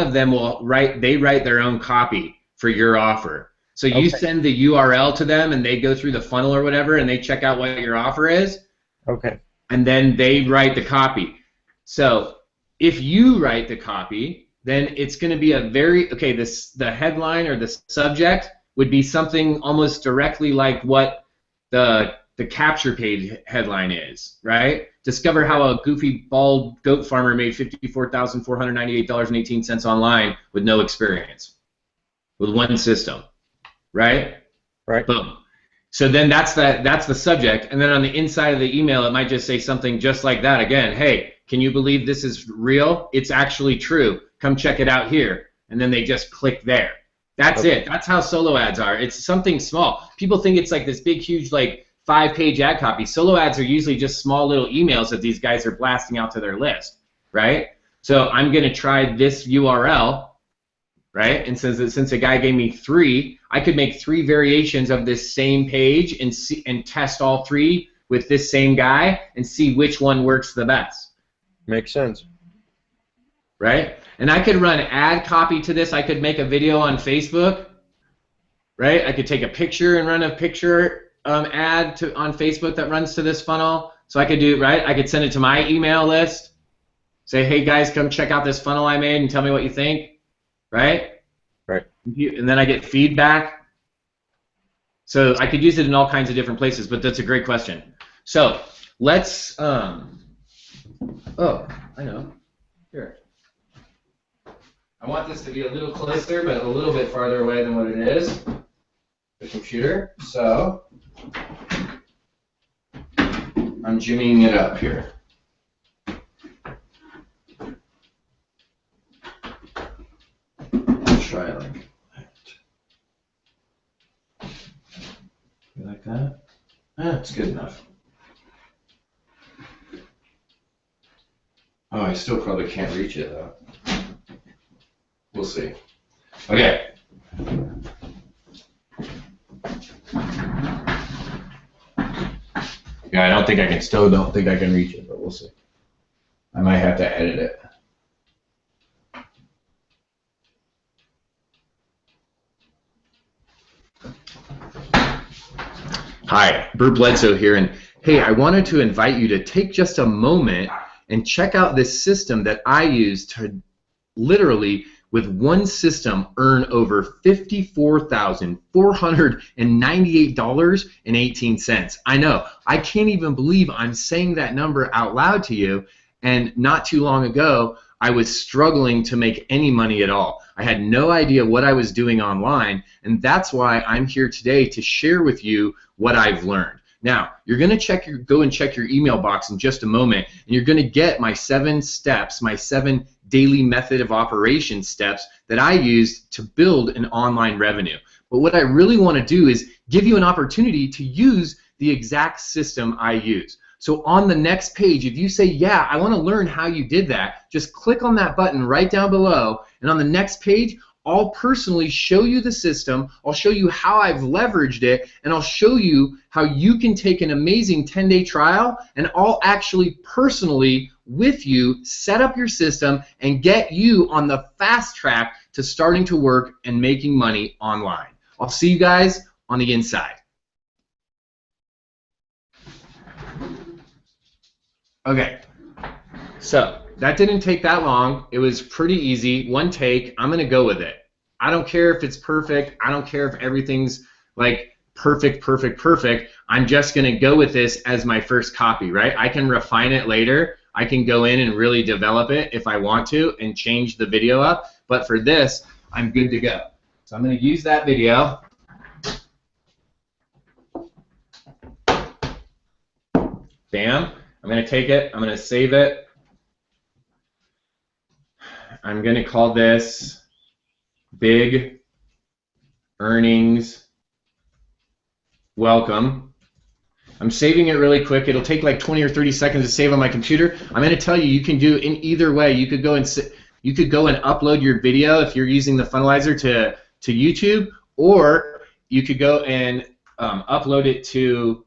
of them will write their own copy for your offer. So you send the URL to them and they go through the funnel or whatever and they check out what your offer is. Okay. And then they write the copy. So if you write the copy, then it's going to be the headline or the subject would be something almost directly like what the capture page headline is, right? Discover how a goofy bald goat farmer made $54,498.18 online with no experience, with one system, right? Right. Boom. So then that's the subject, and then on the inside of the email, it might just say something just like that again. Hey, can you believe this is real? It's actually true. Come check it out here, and then they just click there. That's it. That's how solo ads are. It's something small. People think it's like this big, huge, like 5-page ad copy. Solo ads are usually just small little emails that these guys are blasting out to their list, right? So I'm going to try this URL, right? And since a guy gave me 3, I could make 3 variations of this same page and test all 3 with this same guy and see which one works the best. Makes sense. Right? And I could run ad copy to this. I could make a video on Facebook, right? I could take a picture and run a picture ad on Facebook that runs to this funnel. So I could do, right? I could send it to my email list. Say, hey guys, come check out this funnel I made and tell me what you think, right? Right. And then I get feedback. So I could use it in all kinds of different places, but that's a great question. So let's, oh, I know, here. I want this to be a little closer, but a little bit farther away than what it is, the computer. So I'm jimmying it up here. You like that? That's good enough. Oh, I still probably can't reach it though. We'll see. Okay. Yeah, I don't think I can. Still don't think I can reach it, but we'll see. I might have to edit it. Hi, Bert Bledsoe here, and hey, I wanted to invite you to take just a moment and check out this system that I use to literally, with one system, earn over $54,498.18. I know, I can't even believe I'm saying that number out loud to you, and not too long ago, I was struggling to make any money at all. I had no idea what I was doing online, and that's why I'm here today to share with you what I've learned. Now, you're going to go and check your email box in just a moment, and you're going to get my 7 steps, my 7 daily method of operation steps that I use to build an online revenue. But what I really want to do is give you an opportunity to use the exact system I use. So on the next page, if you say, yeah, I want to learn how you did that, just click on that button right down below, and on the next page, I'll personally show you the system, I'll show you how I've leveraged it, and I'll show you how you can take an amazing 10-day trial, and I'll actually personally, with you, set up your system and get you on the fast track to starting to work and making money online. I'll see you guys on the inside. Okay, so that didn't take that long. It was pretty easy. One take. I'm going to go with it. I don't care if it's perfect. I don't care if everything's like perfect, perfect, perfect. I'm just going to go with this as my first copy, right? I can refine it later. I can go in and really develop it if I want to and change the video up. But for this, I'm good to go. So I'm going to use that video. Bam. I'm going to take it. I'm going to save it. I'm going to call this Big Earnings Welcome. I'm saving it really quick. It'll take like 20 or 30 seconds to save on my computer. I'm going to tell you, you can do in either way. You could go and upload your video if you're using the Funnelizer to YouTube, or you could go and upload it to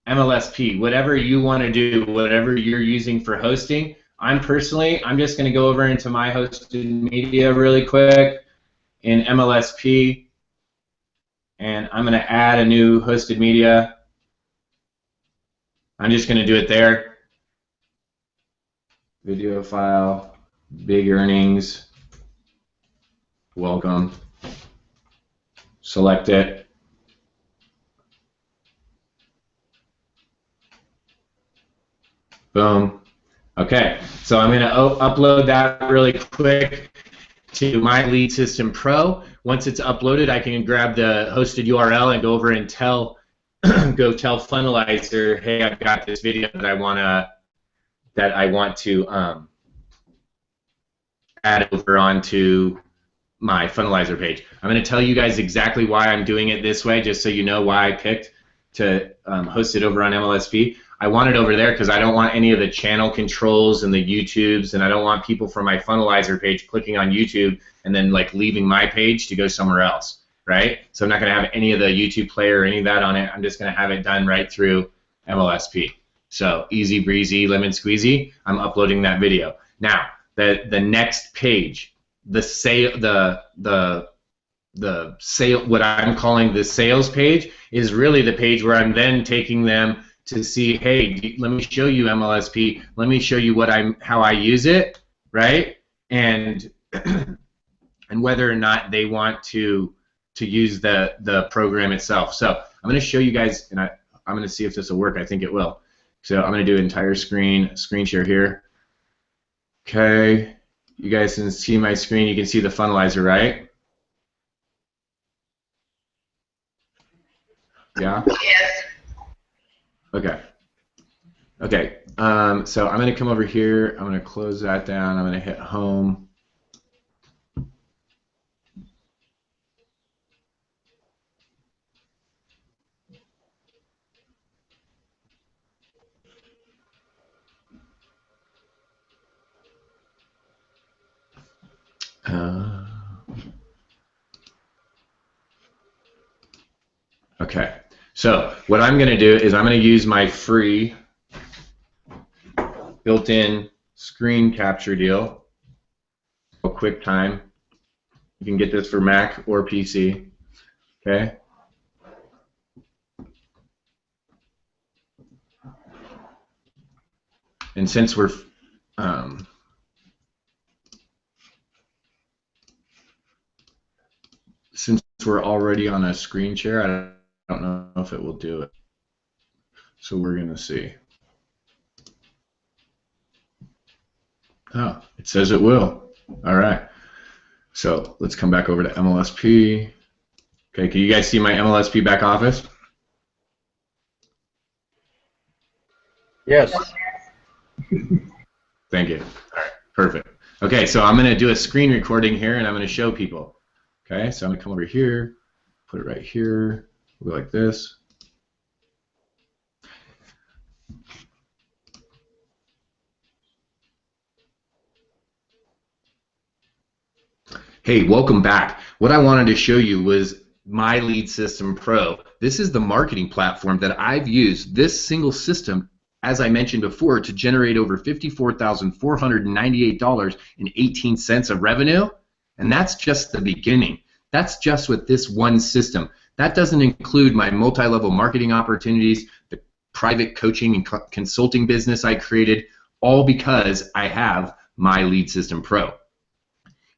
MLSP, whatever you want to do, whatever you're using for hosting. I'm just going to go over into my hosted media really quick in MLSP, and I'm going to add a new hosted media. I'm just going to do it there. Video file, Big Earnings, welcome. Select it. Boom. Okay, so I'm going to upload that really quick to my Lead System Pro. Once it's uploaded, I can grab the hosted URL and go over and tell Funnelizer, hey, I've got this video that I want to add over onto my Funnelizer page. I'm going to tell you guys exactly why I'm doing it this way, just so you know why I picked to host it over on MLSP. I want it over there because I don't want any of the channel controls and the YouTubes, and I don't want people from my Funnelizer page clicking on YouTube and then like leaving my page to go somewhere else, right? So I'm not going to have any of the YouTube player or any of that on it. I'm just going to have it done right through MLSP. So easy breezy, lemon squeezy. I'm uploading that video. Now the next page, what I'm calling the sales page, is really the page where I'm then taking them to see, hey, let me show you MLSP. Let me show you how I use it, right? And and whether or not they want to use the program itself. So I'm going to show you guys, and I'm going to see if this will work. I think it will. So I'm going to do entire screen share here. Okay, you guys can see my screen. You can see the Funnelizer, right? Yeah. Yes. Okay. Okay. So I'm going to come over here. I'm going to close that down. I'm going to hit home. Okay, so what I'm going to do is I'm going to use my free built-in screen capture deal. A QuickTime. You can get this for Mac or PC. Okay. And since we're already on a screen share, I don't know if it will do it. So we're going to see. Oh, it says it will. All right. So let's come back over to MLSP. Okay, can you guys see my MLSP back office? Yes. Thank you. All right, perfect. Okay, so I'm going to do a screen recording here, and I'm going to show people. Okay, so I'm going to come over here, put it right here, we'll go like this. Hey, welcome back. What I wanted to show you was My Lead System Pro. This is the marketing platform that I've used, this single system, as I mentioned before, to generate over $54,498.18 of revenue, and that's just the beginning. That's just with this one system. That doesn't include my multi-level marketing opportunities, the private coaching and consulting business I created, all because I have My Lead System Pro.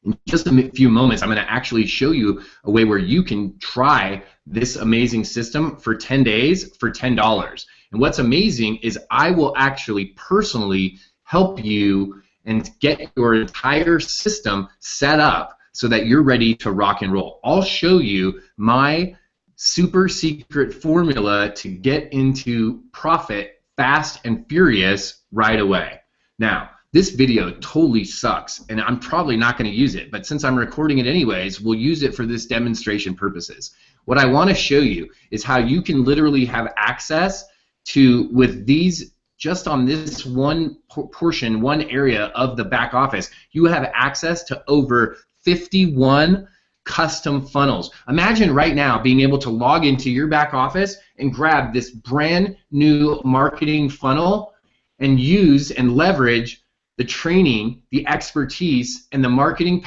In just a few moments, I'm going to actually show you a way where you can try this amazing system for 10 days for $10. And what's amazing is I will actually personally help you and get your entire system set up so that you're ready to rock and roll. I'll show you my super secret formula to get into profit fast and furious right away. Now, this video totally sucks, and I'm probably not going to use it, but since I'm recording it anyways, we'll use it for this demonstration purposes. What I want to show you is how you can literally have access to, with these, just on this one portion, one area of the back office, you have access to over 51 custom funnels. Imagine right now being able to log into your back office and grab this brand new marketing funnel and use and leverage the training, the expertise, and the marketing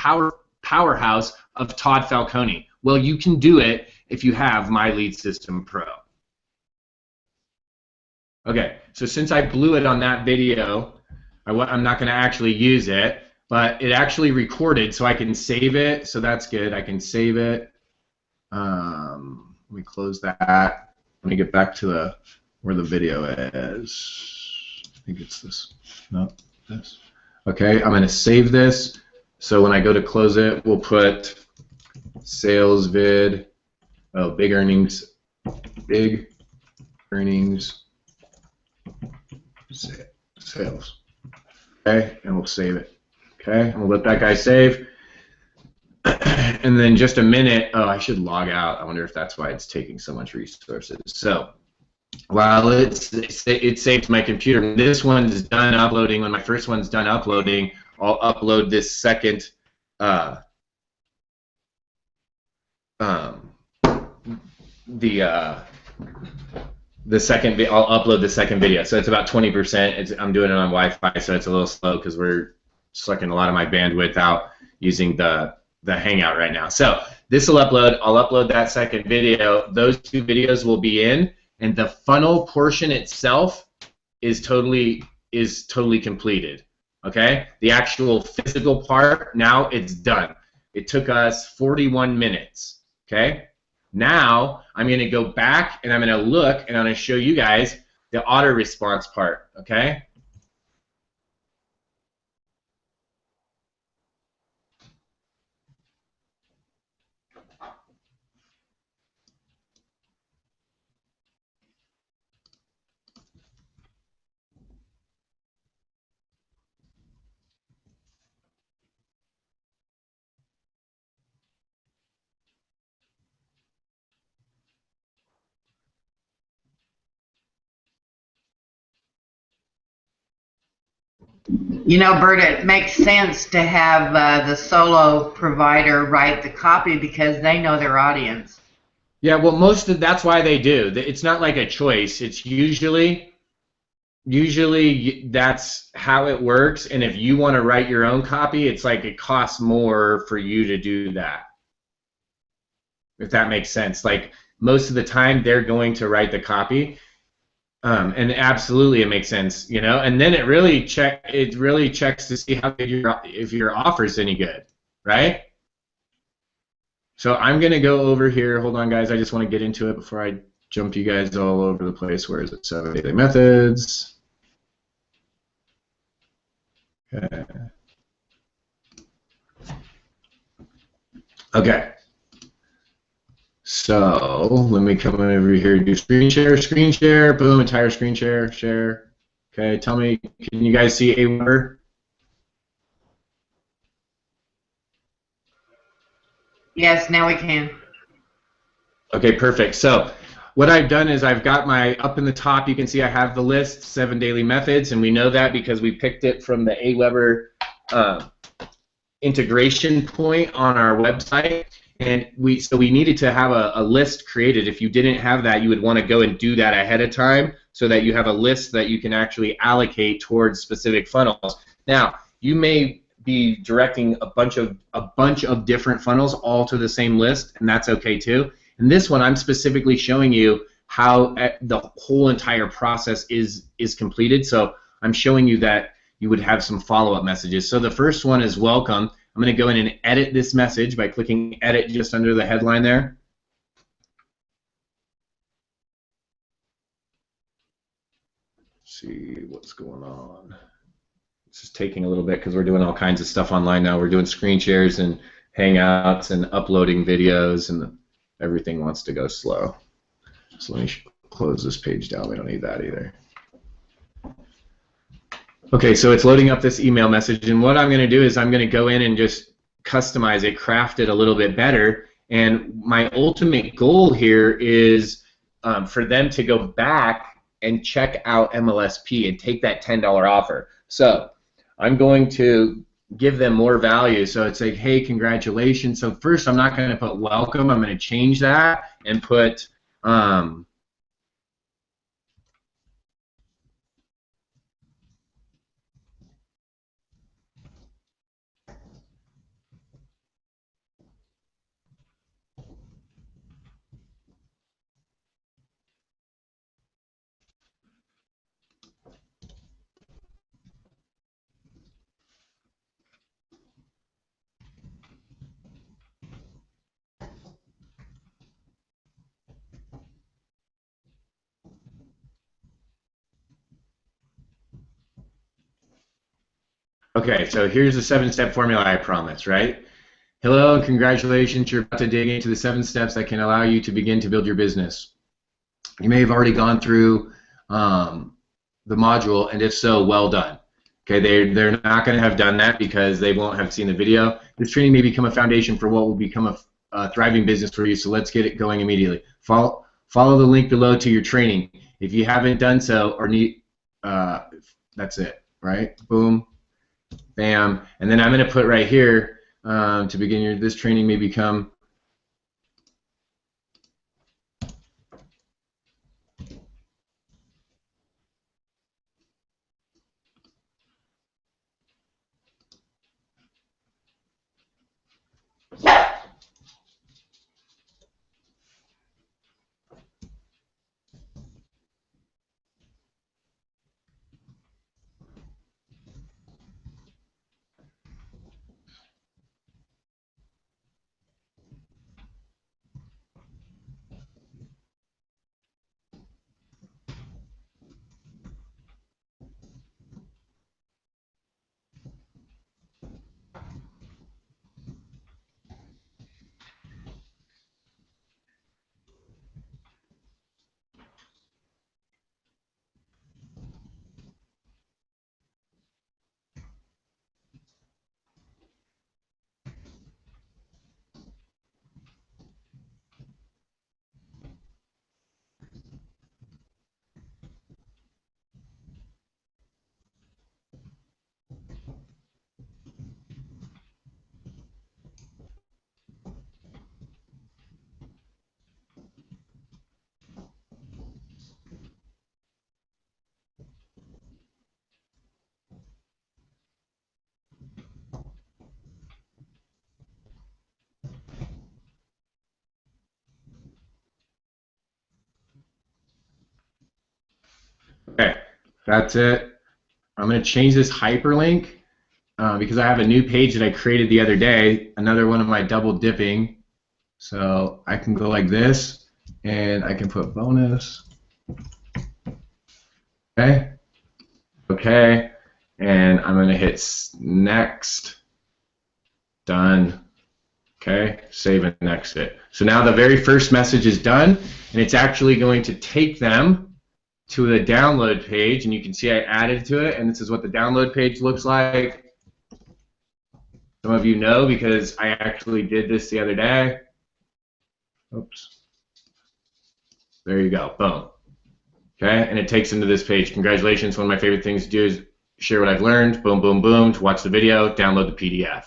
powerhouse of Todd Falcone. Well, you can do it if you have My Lead System Pro. Okay, so since I blew it on that video, I'm not going to actually use it, but it actually recorded, so I can save it, so that's good. I can save it. Let me close that. Let me get back to where the video is. I think it's this. No, this. Okay, I'm going to save this. So when I go to close it, we'll put sales vid, big earnings, sales. Okay, and we'll save it. Okay, and we'll let that guy save. And then just a minute, oh, I should log out. I wonder if that's why it's taking so much resources. So while it saves my computer, this one's done uploading. When my first one's done uploading, I'll upload this second I'll upload the second video. So it's about 20%. I'm doing it on Wi-Fi, so it's a little slow because we're sucking a lot of my bandwidth out using the Hangout right now. So this will upload. I'll upload that second video. Those two videos will be in, and the funnel portion itself is totally completed. Okay? The actual physical part, now it's done. It took us 41 minutes. Okay? Now I'm going to go back and I'm going to look and I'm going to show you guys the auto response part. Okay? You know, Bert, it makes sense to have the solo provider write the copy because they know their audience. Yeah, well, that's why they do. It's not like a choice. It's usually that's how it works. And if you want to write your own copy, it's like it costs more for you to do that. If that makes sense. Like most of the time, they're going to write the copy, and absolutely it makes sense, you know. And then it really checks to see how good if your offer's any good, right? So I'm going to go over here. Hold on, guys. I just want to get into it before I jump you guys all over the place. Where is it? 7 daily methods. Okay. Okay. So let me come over here, do screen share, boom, entire screen share. Okay, tell me, can you guys see Aweber? Yes, now we can. Okay, perfect. So what I've done is I've got up in the top, you can see I have the list, 7 daily methods, and we know that because we picked it from the Aweber integration point on our website. And so we needed to have a list created. If you didn't have that, you would want to go and do that ahead of time so that you have a list that you can actually allocate towards specific funnels. Now, you may be directing a bunch of different funnels all to the same list, and that's okay too. In this one, I'm specifically showing you how the whole entire process is completed. So I'm showing you that you would have some follow-up messages. So the first one is welcome. I'm going to go in and edit this message by clicking edit just under the headline there. Let's see what's going on. This is taking a little bit because we're doing all kinds of stuff online now. We're doing screen shares and Hangouts and uploading videos, and everything wants to go slow. So let me close this page down. We don't need that either. Okay, so it's loading up this email message, and what I'm going to do is I'm going to go in and just customize it, craft it a little bit better, and my ultimate goal here is for them to go back and check out MLSP and take that $10 offer. So I'm going to give them more value. So it's like, hey, congratulations. So first, I'm not going to put welcome. I'm going to change that and put okay, so here's the 7-step formula I promised, right? Hello and congratulations, you're about to dig into the 7 steps that can allow you to begin to build your business. You may have already gone through the module, and if so, well done. Okay, they're not going to have done that because they won't have seen the video. This training may become a foundation for what will become a thriving business for you, so let's get it going immediately. Follow the link below to your training. If you haven't done so or need, that's it, right? Boom, bam, and then I'm going to put right here, to begin this training may become That's it. I'm going to change this hyperlink because I have a new page that I created the other day, another one of my double dipping. So I can go like this, and I can put bonus. Okay. Okay. And I'm going to hit next. Done. Okay. Save and exit. So now the very first message is done, and it's actually going to take them to the download page, and you can see I added to it, and this is what the download page looks like. Some of you know because I actually did this the other day. Oops. There you go. Boom. Okay, and it takes them to this page. Congratulations. One of my favorite things to do is share what I've learned. Boom, boom, boom. To watch the video, download the PDF.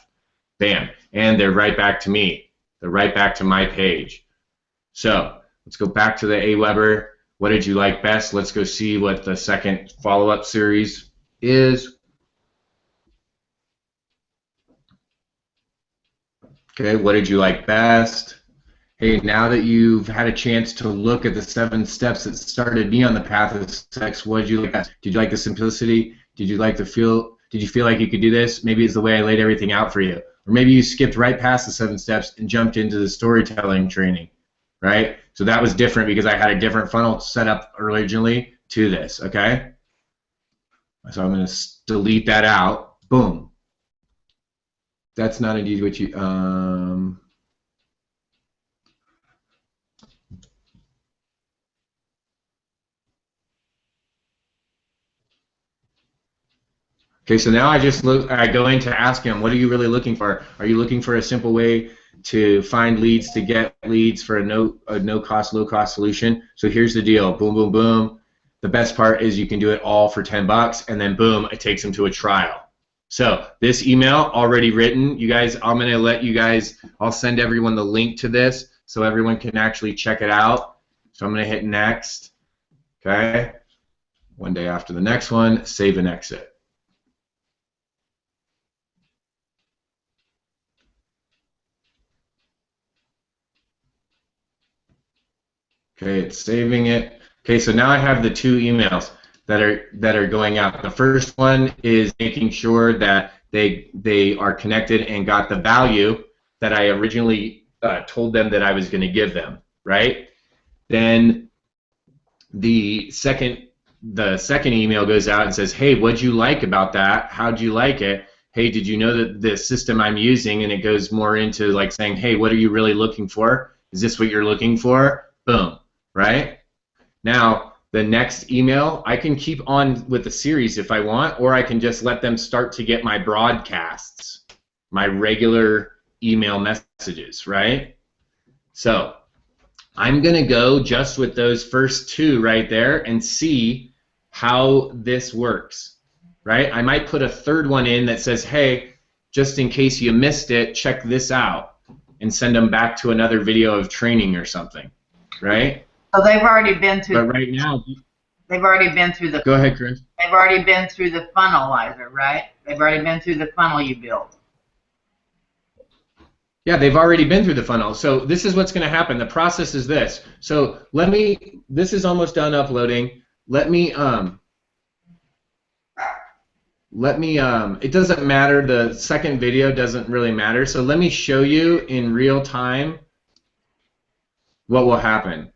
Bam. And they're right back to me. They're right back to my page. So let's go back to the AWeber. What did you like best? Let's go see what the second follow-up series is. Okay, what did you like best? Hey, now that you've had a chance to look at the 7 steps that started me on the path of sex, what did you like best? Did you like the simplicity? Did you like the feel? Did you feel like you could do this? Maybe it's the way I laid everything out for you. Or maybe you skipped right past the 7 steps and jumped into the storytelling training, right? So that was different because I had a different funnel set up originally to this, okay? So I'm going to delete that out. Boom. That's not indeed what you... Okay, so now I go in to ask him, what are you really looking for? Are you looking for a simple way to find leads, to get leads for a no-cost, low-cost solution? So here's the deal. Boom, boom, boom. The best part is you can do it all for $10, and then boom, it takes them to a trial. So this email already written, you guys, I'm going to let you guys, I'll send everyone the link to this so everyone can actually check it out. So I'm going to hit next. Okay. One day after the next one, save and exit. Okay, it's saving it. Okay, so now I have the 2 emails that are going out. The first one is making sure that they are connected and got the value that I originally told them that I was going to give them, right? Then the second email goes out and says, hey, what'd you like about that? How'd you like it? Hey, did you know that the system I'm using, and it goes more into like saying, hey, what are you really looking for? Is this what you're looking for? Boom, right? Now, the next email, I can keep on with the series if I want, or I can just let them start to get my broadcasts, my regular email messages, right? So I'm going to go just with those first 2 right there and see how this works, right? I might put a third one in that says, hey, just in case you missed it, check this out, and send them back to another video of training or something, right? So they've already been through. But right now, They've already been through the. Go ahead, Chris. They've already been through the funnelizer, right? They've already been through the funnel you built. Yeah, they've already been through the funnel. So this is what's going to happen. The process is this. So this is almost done uploading. Let me, it doesn't matter. The second video doesn't really matter. So let me show you in real time what will happen.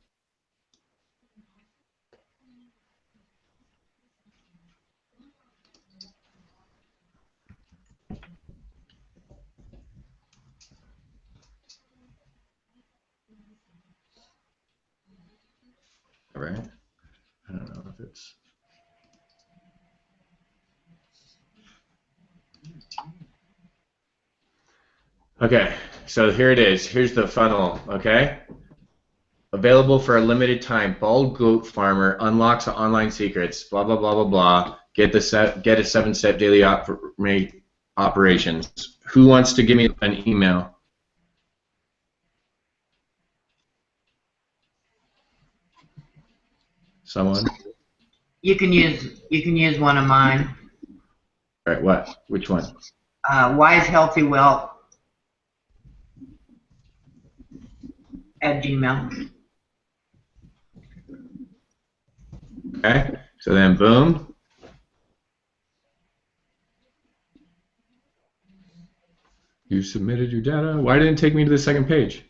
All right. I don't know if it's. Okay, so here it is. Here's the funnel, okay? Available for a limited time. Bald goat farmer unlocks online secrets. Blah blah blah blah blah. Get a 7-step daily operations. Who wants to give me an email? Someone? You can use one of mine. All right, what? Which one? Wise Healthy Wealth at Gmail. Okay, so then boom, You submitted your data. Why didn't it take me to the second page?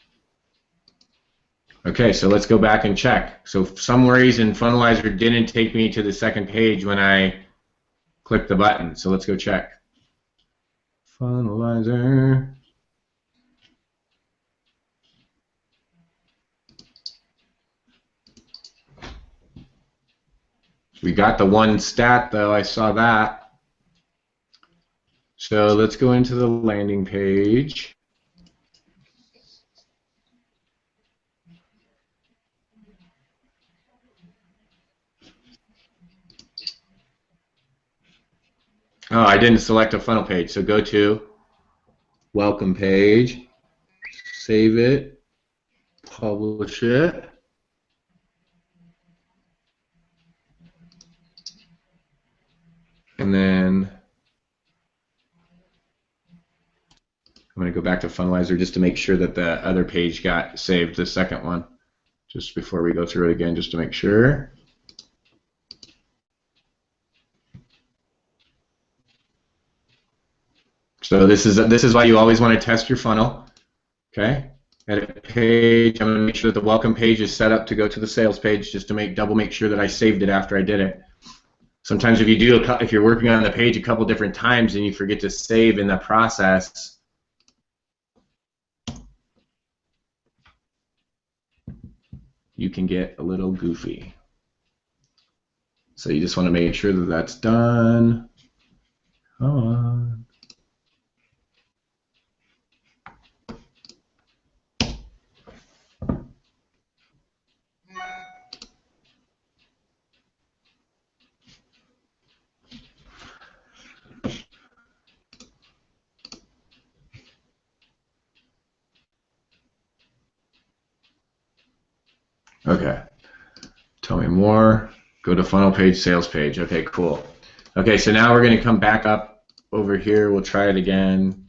Okay, so let's go back and check. So for some reason, Funnelizer didn't take me to the second page when I clicked the button. So let's go check. Funnelizer. We got the one stat though, I saw that. So let's go into the landing page. Oh, I didn't select a funnel page, so go to welcome page, save it, publish it. And then I'm going to go back to Funnelizer just to make sure that the other page got saved, the second one, just before we go through it again, just to make sure. So this is why you always want to test your funnel. Okay, edit page. I'm going to make sure that the welcome page is set up to go to the sales page, just to double make sure that I saved it after I did it. Sometimes if you're working on the page a couple different times and you forget to save in the process, you can get a little goofy. So you just want to make sure that that's done. Come on. Okay, tell me more. Go to funnel page, sales page. Okay, cool. Okay, so now we're going to come back up over here. We'll try it again.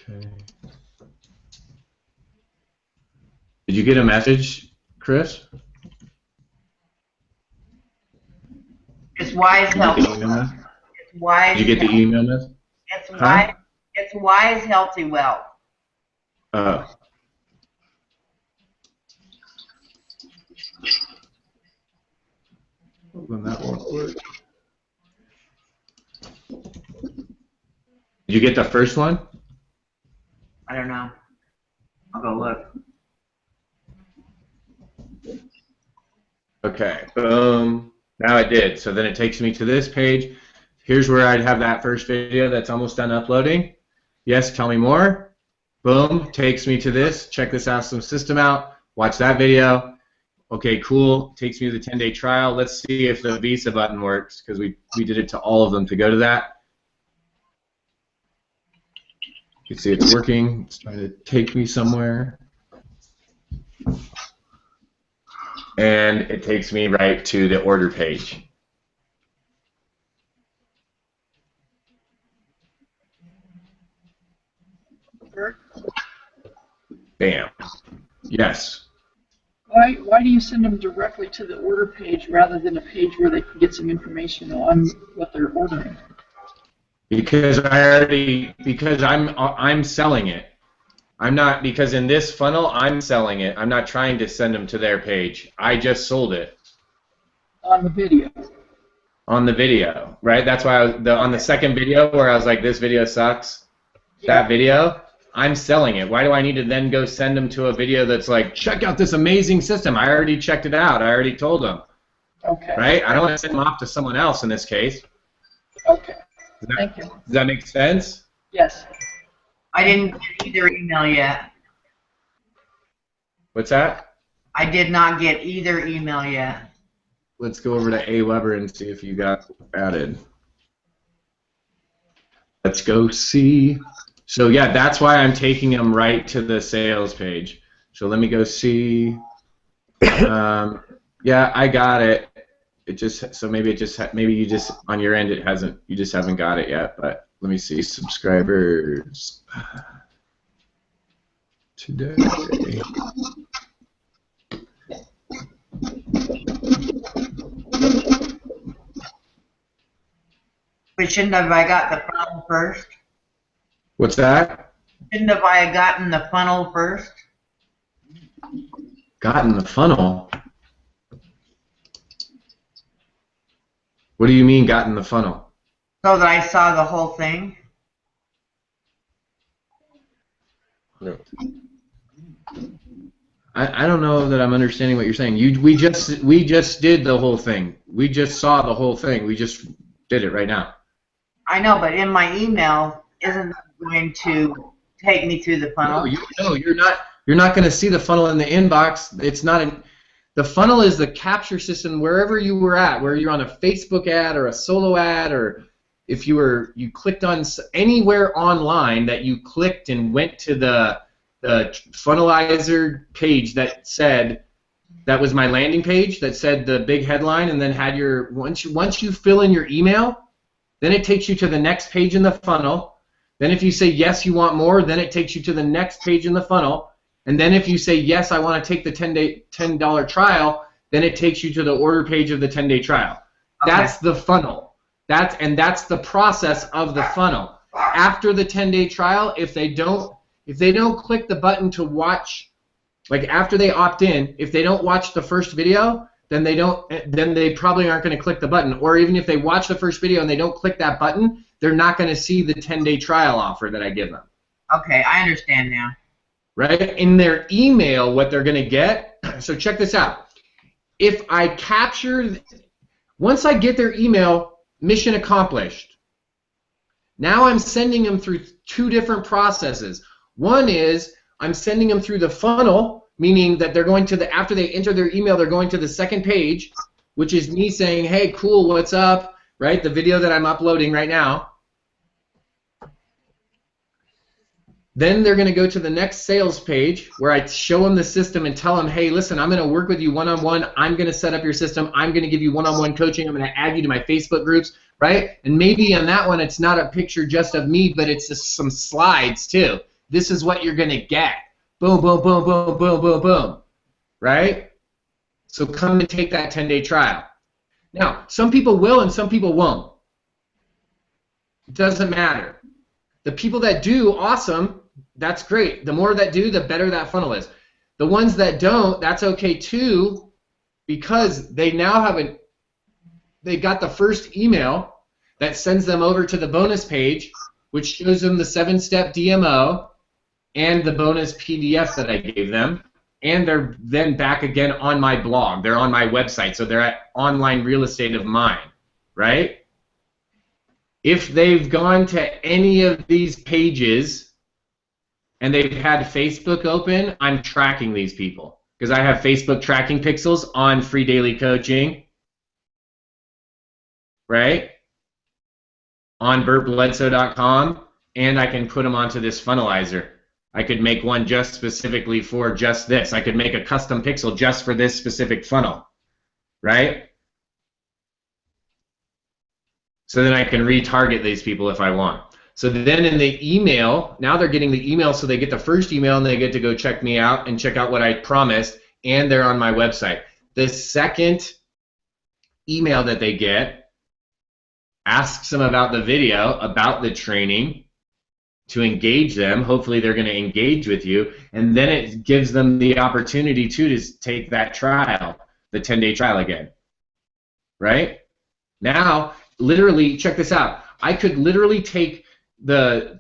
Okay. Did you get a message, Chris? It's Wise Healthy. It's Wise. Did you get the email message? It's Wise. It's Wise Healthy Wealth. Oh. Well, then that won't work. Did you get the first one? I don't know. I'll go look. Okay, boom. Now it did. So then it takes me to this page. Here's where I'd have that first video that's almost done uploading. Yes, tell me more. Boom, takes me to this. Check this Awesome System out. Watch that video. Okay, cool. Takes me to the 10-day trial. Let's see if the Visa button works, because we did it to all of them to go to that. You can see it's working. It's trying to take me somewhere. And it takes me right to the order page. Bam. Yes. Why do you send them directly to the order page rather than a page where they can get some information on what they're ordering? Because I'm selling it. I'm not, because in this funnel I'm selling it. I'm not trying to send them to their page. I just sold it. On the video. On the video, right? That's why on the second video where I was like, this video sucks. Yeah. That video, I'm selling it. Why do I need to then go send them to a video that's like, check out this amazing system? I already checked it out. I already told them. Okay. Right? I don't want to send them off to someone else in this case. Okay. Thank you. Does that make sense? Yes. I didn't get either email yet. What's that? I did not get either email yet. Let's go over to Aweber and see if you got added. Let's go see. So yeah, that's why I'm taking them right to the sales page. So let me go see. Yeah, I got it. It just, so maybe it just, maybe you just, on your end it hasn't, you just haven't got it yet, but let me see, subscribers. today. But shouldn't have I got the funnel first? What's that? Shouldn't have I gotten the funnel first? Gotten the funnel? What do you mean gotten the funnel? So that I saw the whole thing? No. I don't know that I'm understanding what you're saying. We just did the whole thing. We just saw the whole thing. We just did it right now. I know, but in my email, isn't it going to take me through the funnel? No, you're not. You're not going to see the funnel in the inbox. It's not. The funnel is the capture system wherever you were at, where you're on a Facebook ad or a solo ad, or if you clicked on anywhere online that you clicked and went to the funnelizer page that said, that was my landing page that said the big headline, and then had your once you fill in your email, then it takes you to the next page in the funnel. Then if you say yes, you want more, then it takes you to the next page in the funnel. And then if you say yes, I want to take the $10 trial, then it takes you to the order page of the 10-day trial. Okay. That's the funnel. That's the process of the funnel. After the 10-day trial, if they don't click the button to watch, like after they opt in, if they don't watch the first video, then they probably aren't going to click the button. Or even if they watch the first video and they don't click that button, they're not going to see the 10-day trial offer that I give them. Okay, I understand now. Right? In their email, what they're going to get, so check this out. If I capture, once I get their email, mission accomplished. Now I'm sending them through two different processes. One is I'm sending them through the funnel, meaning that they're going to after they enter their email, they're going to the second page, which is me saying, hey, cool, what's up, right? The video that I'm uploading right now. Then they're going to go to the next sales page where I show them the system and tell them, hey, listen, I'm going to work with you one-on-one. I'm going to set up your system. I'm going to give you one-on-one coaching. I'm going to add you to my Facebook groups, right? And maybe on that one it's not a picture just of me, but it's just some slides too. This is what you're going to get. Boom, boom, boom, boom, boom, boom, boom, right? So come and take that 10-day trial. Now, some people will and some people won't. It doesn't matter. The people that do, awesome. That's great. The more that do, the better that funnel is. The ones that don't, that's okay too, because they now have they got the first email that sends them over to the bonus page, which shows them the 7-step DMO and the bonus PDF that I gave them, and they're then back again on my blog. They're on my website, so they're at Online Real Estate of Mine, right? If they've gone to any of these pages and they've had Facebook open, I'm tracking these people because I have Facebook tracking pixels on Free Daily Coaching, right? On BurtBledsoe.com, and I can put them onto this funnelizer. I could make one just specifically for just this. I could make a custom pixel just for this specific funnel, right? So then I can retarget these people if I want. So then in the email, now they're getting the email, so they get the first email and they get to go check me out and check out what I promised, and they're on my website. The second email that they get asks them about the video, about the training, to engage them. Hopefully they're going to engage with you, and then it gives them the opportunity to take that trial, the 10-day trial again, right? Now, literally, check this out. I could literally take because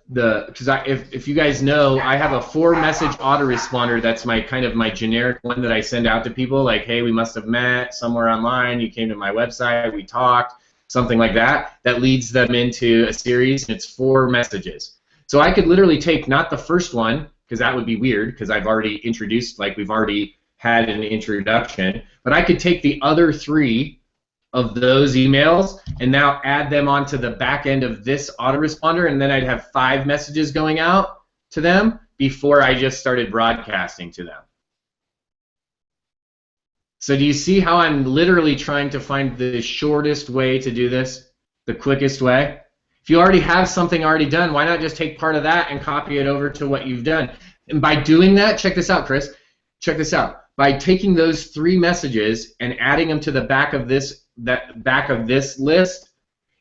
if you guys know, I have a 4-message autoresponder. That's my kind of my generic one that I send out to people, like, hey, we must have met somewhere online. You came to my website, we talked, something like that. That leads them into a series, and it's 4 messages. So I could literally take not the first one, because that would be weird, because I've already introduced, like we've already had an introduction, but I could take the other 3 of those emails and now add them onto the back end of this autoresponder, and then I'd have 5 messages going out to them before I just started broadcasting to them. So do you see how I'm literally trying to find the shortest way to do this, the quickest way? If you already have something already done, why not just take part of that and copy it over to what you've done? And by doing that, check this out, Chris. Check this out. By taking those 3 messages and adding them to the back of this list,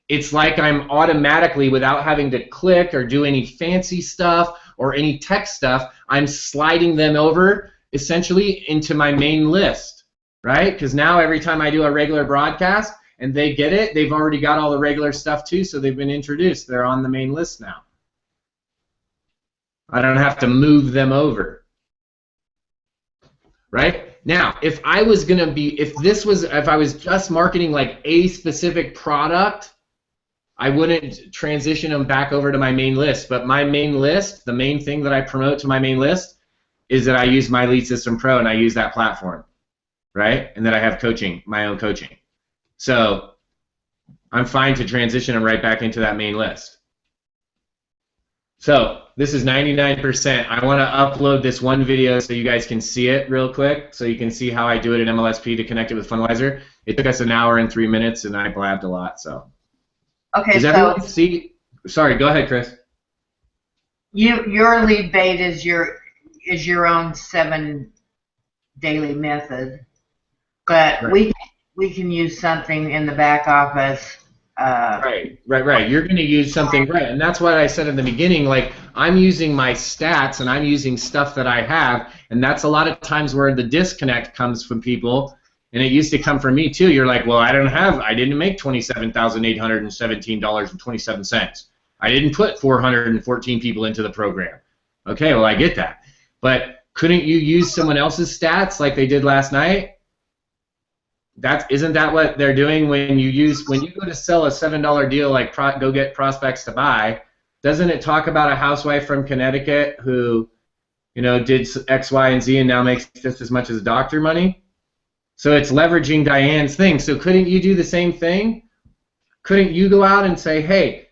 it's like I'm automatically, without having to click or do any fancy stuff or any text stuff, I'm sliding them over essentially into my main list, right? Because now every time I do a regular broadcast and they get it, they've already got all the regular stuff too, so they've been introduced. They're on the main list now. I don't have to move them over, right? Now, if I was just marketing like a specific product, I wouldn't transition them back over to my main list. But my main list, the main thing that I promote to my main list, is that I use My Lead System Pro and I use that platform, right? And that I have coaching, my own coaching. So I'm fine to transition them right back into that main list. So this is 99%. I want to upload this one video so you guys can see it real quick, so you can see how I do it in MLSP to connect it with Funwiser. It took us 1 hour and 3 minutes, and I blabbed a lot. So. Okay, Does everyone see? Sorry, go ahead, Chris. Your lead bait is your own 7 daily method, but right. we can use something in the back office. Right. You're going to use something, right? And that's what I said in the beginning. Like, I'm using my stats and I'm using stuff that I have, and that's a lot of times where the disconnect comes from people. And it used to come from me too. You're like, well, I didn't make $27,817.27. I didn't put 414 people into the program. Okay, well, I get that. But couldn't you use someone else's stats like they did last night? Isn't that what they're doing when you go to sell a $7 deal like Go Get Prospects to Buy? Doesn't it talk about a housewife from Connecticut who, did X, Y, and Z and now makes just as much as doctor money? So it's leveraging Diane's thing. So couldn't you do the same thing? Couldn't you go out and say, hey,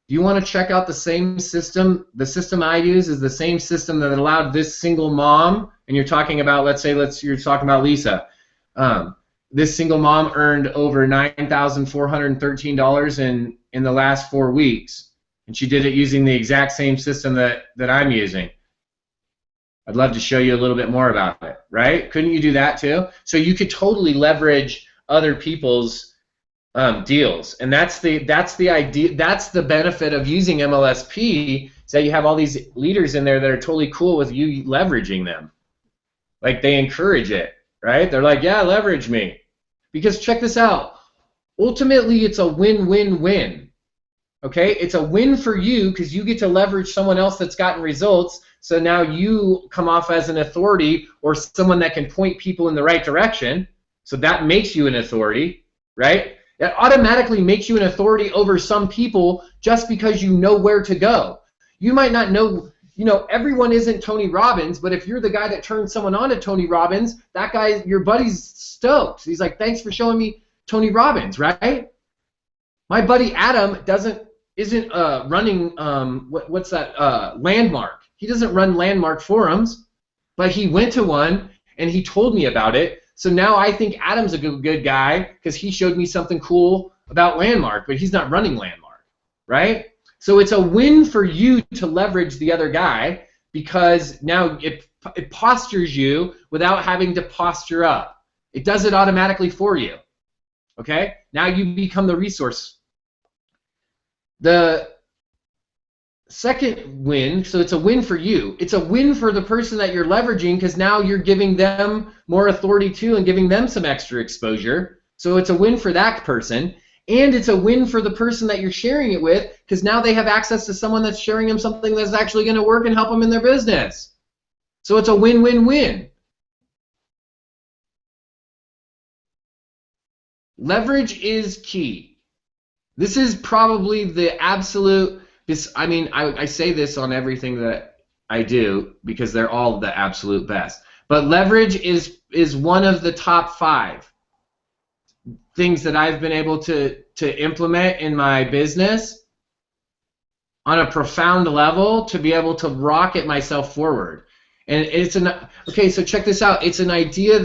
do you want to check out the same system? The system I use is the same system that allowed this single mom, and you're talking about, you're talking about Lisa. This single mom earned over $9,413 in the last 4 weeks, and she did it using the exact same system that I'm using. I'd love to show you a little bit more about it, right? Couldn't you do that too? So you could totally leverage other people's deals, and that's the idea. That's the benefit of using MLSP. Is that you have all these leaders in there that are totally cool with you leveraging them. Like, they encourage it, right? They're like, yeah, leverage me, because check this out. Ultimately, it's a win-win-win. Okay, it's a win for you because you get to leverage someone else that's gotten results. So now you come off as an authority or someone that can point people in the right direction. So that makes you an authority, right? It automatically makes you an authority over some people just because you know where to go. You might not know, everyone isn't Tony Robbins, but if you're the guy that turns someone on to Tony Robbins, that guy, your buddy's stoked. He's like, thanks for showing me Tony Robbins, right? My buddy Adam isn't running Landmark. He doesn't run Landmark forums, but he went to one and he told me about it. So now I think Adam's a good guy because he showed me something cool about Landmark, but he's not running Landmark, right? So it's a win for you to leverage the other guy because now it postures you without having to posture up. It does it automatically for you, okay? Now you become the resource. The second win, so it's a win for you. It's a win for the person that you're leveraging because now you're giving them more authority too and giving them some extra exposure. So it's a win for that person. And it's a win for the person that you're sharing it with because now they have access to someone that's sharing them something that's actually going to work and help them in their business. So it's a win-win-win. Leverage is key. This is probably the absolute... I say this on everything that I do because they're all the absolute best. But leverage is one of the top 5 things that I've been able to implement in my business on a profound level to be able to rocket myself forward. And it's okay, so check this out. It's an idea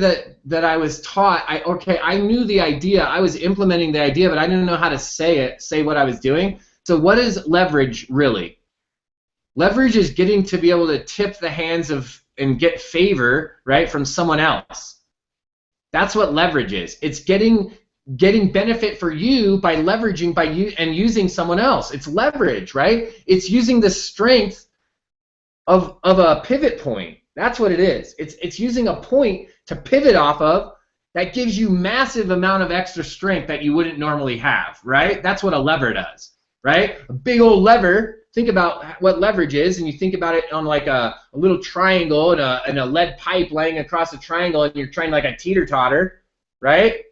that I was taught. I knew the idea. I was implementing the idea, but I didn't know how to say what I was doing. So what is leverage really? Leverage is getting to be able to tip the hands of and get favor, right, from someone else. That's what leverage is. It's getting benefit for you by leveraging by you and using someone else. It's leverage, right? It's using the strength of a pivot point. That's what it is. It's using a point to pivot off of that gives you massive amount of extra strength that you wouldn't normally have, right? That's what a lever does, right? A big old lever. Think about what leverage is, and you think about it on like a little triangle and a lead pipe laying across a triangle, and you're trying like a teeter-totter, right?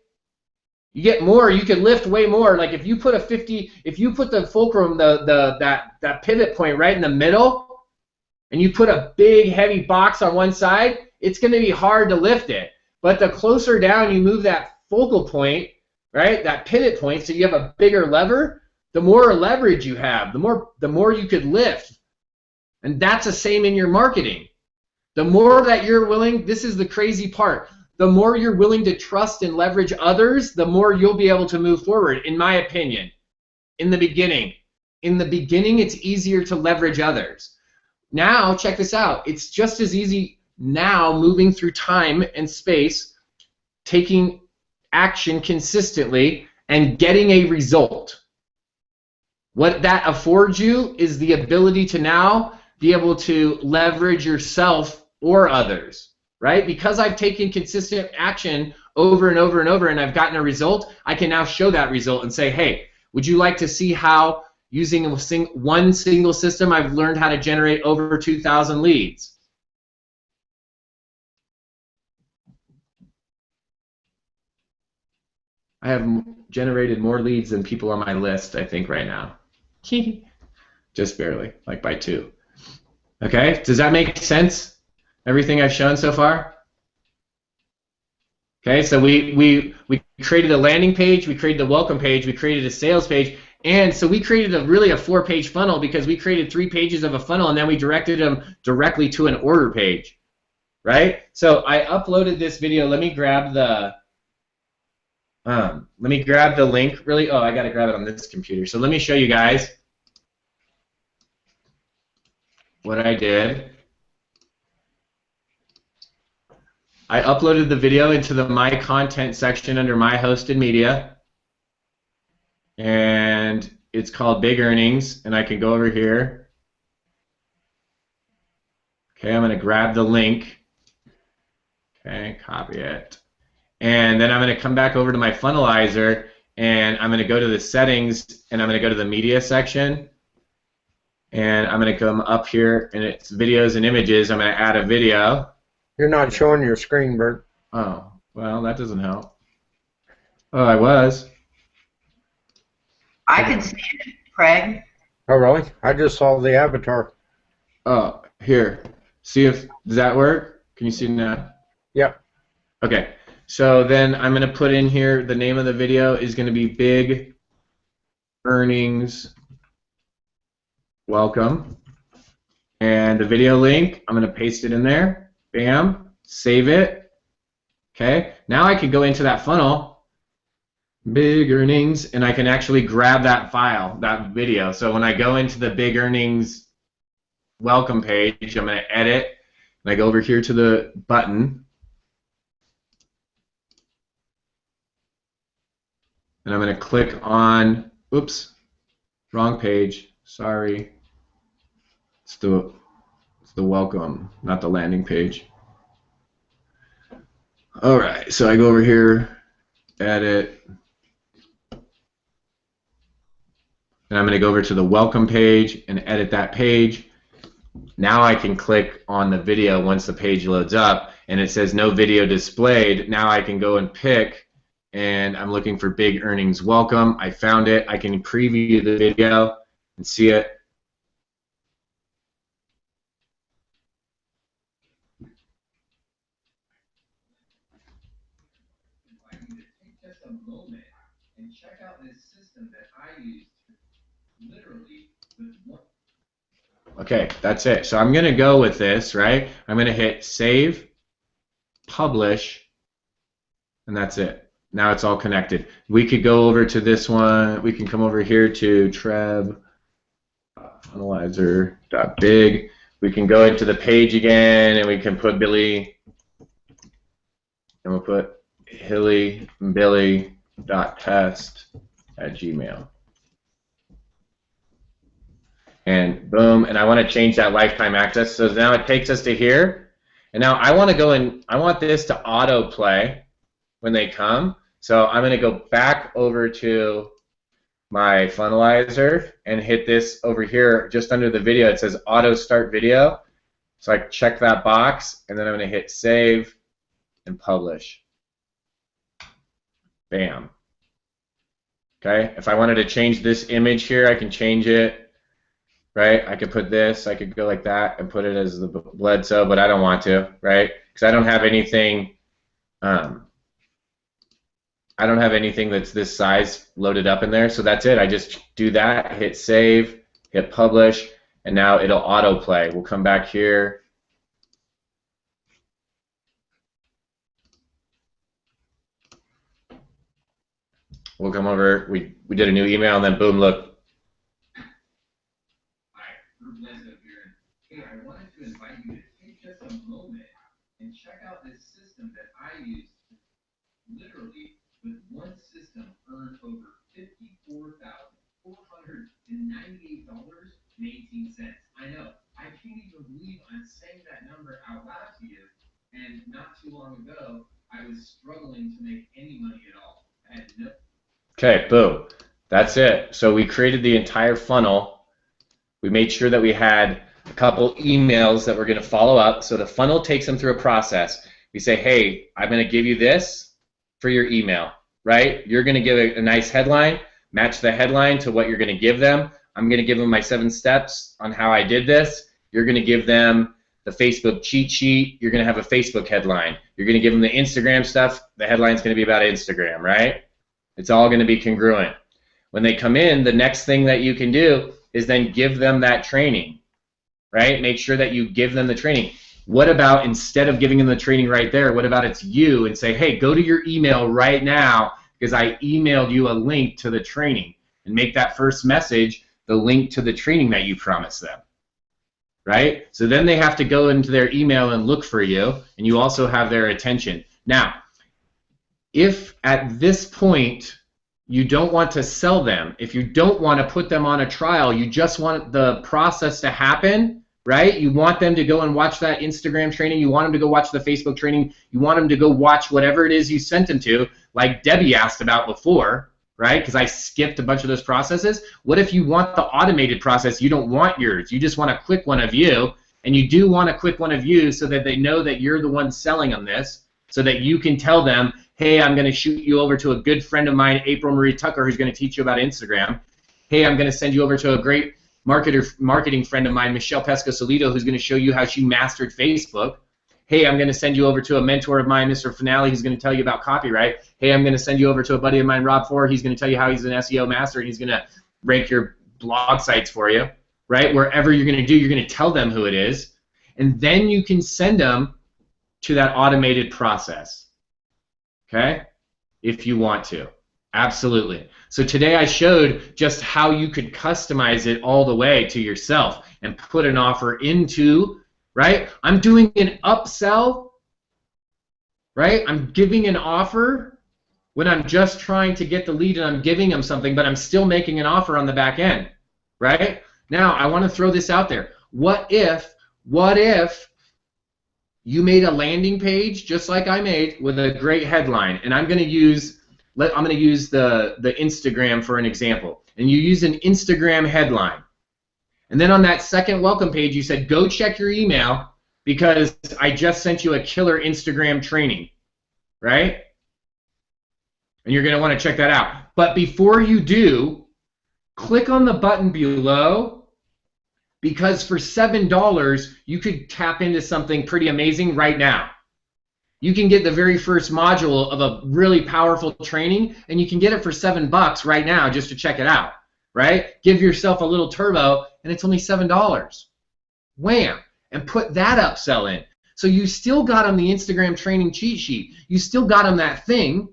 You get more. You can lift way more. Like if you put the fulcrum, that pivot point right in the middle, and you put a big heavy box on one side, it's going to be hard to lift it. But the closer down you move that focal point, right, that pivot point, so you have a bigger lever, the more leverage you have, the more you could lift. And that's the same in your marketing. The more that you're willing, this is the crazy part, the more you're willing to trust and leverage others, the more you'll be able to move forward, in my opinion, in the beginning. In the beginning, it's easier to leverage others. Now, check this out. It's just as easy now moving through time and space, taking action consistently, and getting a result. What that affords you is the ability to now be able to leverage yourself or others, right? Because I've taken consistent action over and over and over and I've gotten a result, I can now show that result and say, hey, would you like to see how using one single system I've learned how to generate over 2,000 leads? I have generated more leads than people on my list, I think, right now. Just barely, like by 2. Okay, does that make sense? Everything I've shown so far? Okay, so we created a landing page, we created a welcome page, we created a sales page, and so we created really a 4-page funnel because we created 3 pages of a funnel and then we directed them directly to an order page, right? So I uploaded this video. Let me grab the link. Really, I got to grab it on this computer. So let me show you guys what I did. I uploaded the video into the My Content section under My Hosted Media, and it's called Big Earnings, and I can go over here. Okay, I'm going to grab the link. Okay, copy it. And then I'm going to come back over to my funnelizer, and I'm going to go to the settings, and I'm going to go to the media section, and I'm going to come up here, and it's videos and images. I'm going to add a video. You're not showing your screen, Bert. Oh, well, that doesn't help. Oh, I was. I can see it, Craig. Oh, really? I just saw the avatar. Oh, here. See if, does that work? Can you see now? Yep. Okay. So then I'm going to put in here, the name of the video is going to be Big Earnings Welcome. And the video link, I'm going to paste it in there. Bam. Save it. Okay. Now I can go into that funnel, Big Earnings, and I can actually grab that file, that video. So when I go into the Big Earnings Welcome page, I'm going to edit, and I go over here to the button. And I'm going to click on, oops, wrong page, sorry. It's the welcome, not the landing page. All right, so I go over here, edit, and I'm going to go over to the welcome page and edit that page. Now I can click on the video once the page loads up, and it says no video displayed. Now I can go and pick, and I'm looking for Big Earnings Welcome. I found it. I can preview the video and see it. Just a moment and check out this system that I use literally with one. Okay, that's it. So I'm going to go with this, right? I'm going to hit save, publish, and that's it. Now it's all connected. We could go over to this one. We can come over here to Treb funnelizer.big. We can go into the page again, and we can put Billy, and we'll put hillybilly.test@gmail. And boom, and I want to change that lifetime access. So now it takes us to here. And now I want to go and I want this to autoplay when they come. So I'm going to go back over to my funnelizer and hit this over here just under the video. It says auto start video. So I check that box, and then I'm going to hit save and publish. Bam. Okay, if I wanted to change this image here, I can change it. Right? I could put this, I could go like that and put it as the Bledsoe, but I don't want to, right? Because I don't have anything that's this size loaded up in there, so that's it. I just do that, hit save, hit publish, and now it'll autoplay. We'll come back here. We'll come over, we did a new email, and then boom, look. Hey, I wanted to invite you to take just a moment and check out this system that I use. Literally, with one system, earned over $54,498.18. I know. I can't even believe I'm saying that number out loud to you. And not too long ago, I was struggling to make any money at all. I had no. Okay, boom. That's it. So we created the entire funnel. We made sure that we had a couple emails that we're going to follow up. So the funnel takes them through a process. We say, hey, I'm going to give you this for your email, right? You're going to give a nice headline, match the headline to what you're going to give them. I'm going to give them my 7 steps on how I did this. You're going to give them the Facebook cheat sheet. You're going to have a Facebook headline. You're going to give them the Instagram stuff. The headline's going to be about Instagram, right? It's all going to be congruent. When they come in, the next thing that you can do is then give them that training. Right? Make sure that you give them the training. What about, instead of giving them the training right there, what about it's you and say, hey, go to your email right now because I emailed you a link to the training, and make that first message the link to the training that you promised them. Right? So then they have to go into their email and look for you, and you also have their attention. Now, if at this point you don't want to sell them, if you don't want to put them on a trial, you just want the process to happen, right? You want them to go and watch that Instagram training, you want them to go watch the Facebook training, you want them to go watch whatever it is you sent them to, like Debbie asked about before, right? Because I skipped a bunch of those processes. What if you want the automated process? You don't want yours. You just want a quick one of you, and you do want a quick one of you so that they know that you're the one selling them this, so that you can tell them, hey, I'm going to shoot you over to a good friend of mine, April Marie Tucker, who's going to teach you about Instagram. Hey, I'm going to send you over to a great marketing friend of mine, Michelle Pesco-Solido, who's going to show you how she mastered Facebook. Hey, I'm going to send you over to a mentor of mine, Mr. Finale, who's going to tell you about copyright. Hey, I'm going to send you over to a buddy of mine, Rob Ford. He's going to tell you how he's an SEO master, and he's going to rank your blog sites for you, right? Wherever you're going to do, you're going to tell them who it is, and then you can send them to that automated process, okay, if you want to. Absolutely. So today I showed just how you could customize it all the way to yourself and put an offer into, right? I'm doing an upsell, right? I'm giving an offer when I'm just trying to get the lead and I'm giving them something, but I'm still making an offer on the back end, right? Now, I want to throw this out there. What if you made a landing page just like I made with a great headline, and I'm going to use the Instagram for an example, and you use an Instagram headline, and then on that second welcome page you said, go check your email because I just sent you a killer Instagram training, right? And you're going to want to check that out. But before you do, click on the button below, because for $7 you could tap into something pretty amazing right now. You can get the very first module of a really powerful training, and you can get it for $7 right now just to check it out, right? Give yourself a little turbo, and it's only $7. Wham! And put that upsell in. So you still got them the Instagram training cheat sheet. You still got them that thing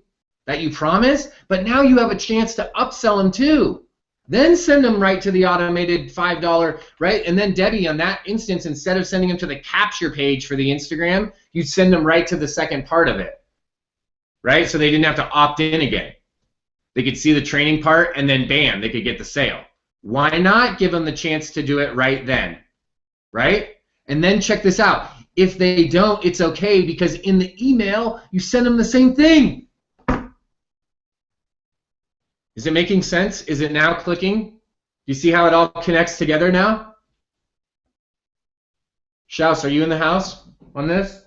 that you promised, but now you have a chance to upsell them too. Then send them right to the automated $5, right? And then Debbie, on that instance, instead of sending them to the capture page for the Instagram, you'd send them right to the second part of it, right? So they didn't have to opt in again. They could see the training part, and then bam, they could get the sale. Why not give them the chance to do it right then, right? And then check this out. If they don't, it's okay, because in the email, you send them the same thing. Is it making sense? Is it now clicking? You see how it all connects together now? Shouse, are you in the house on this?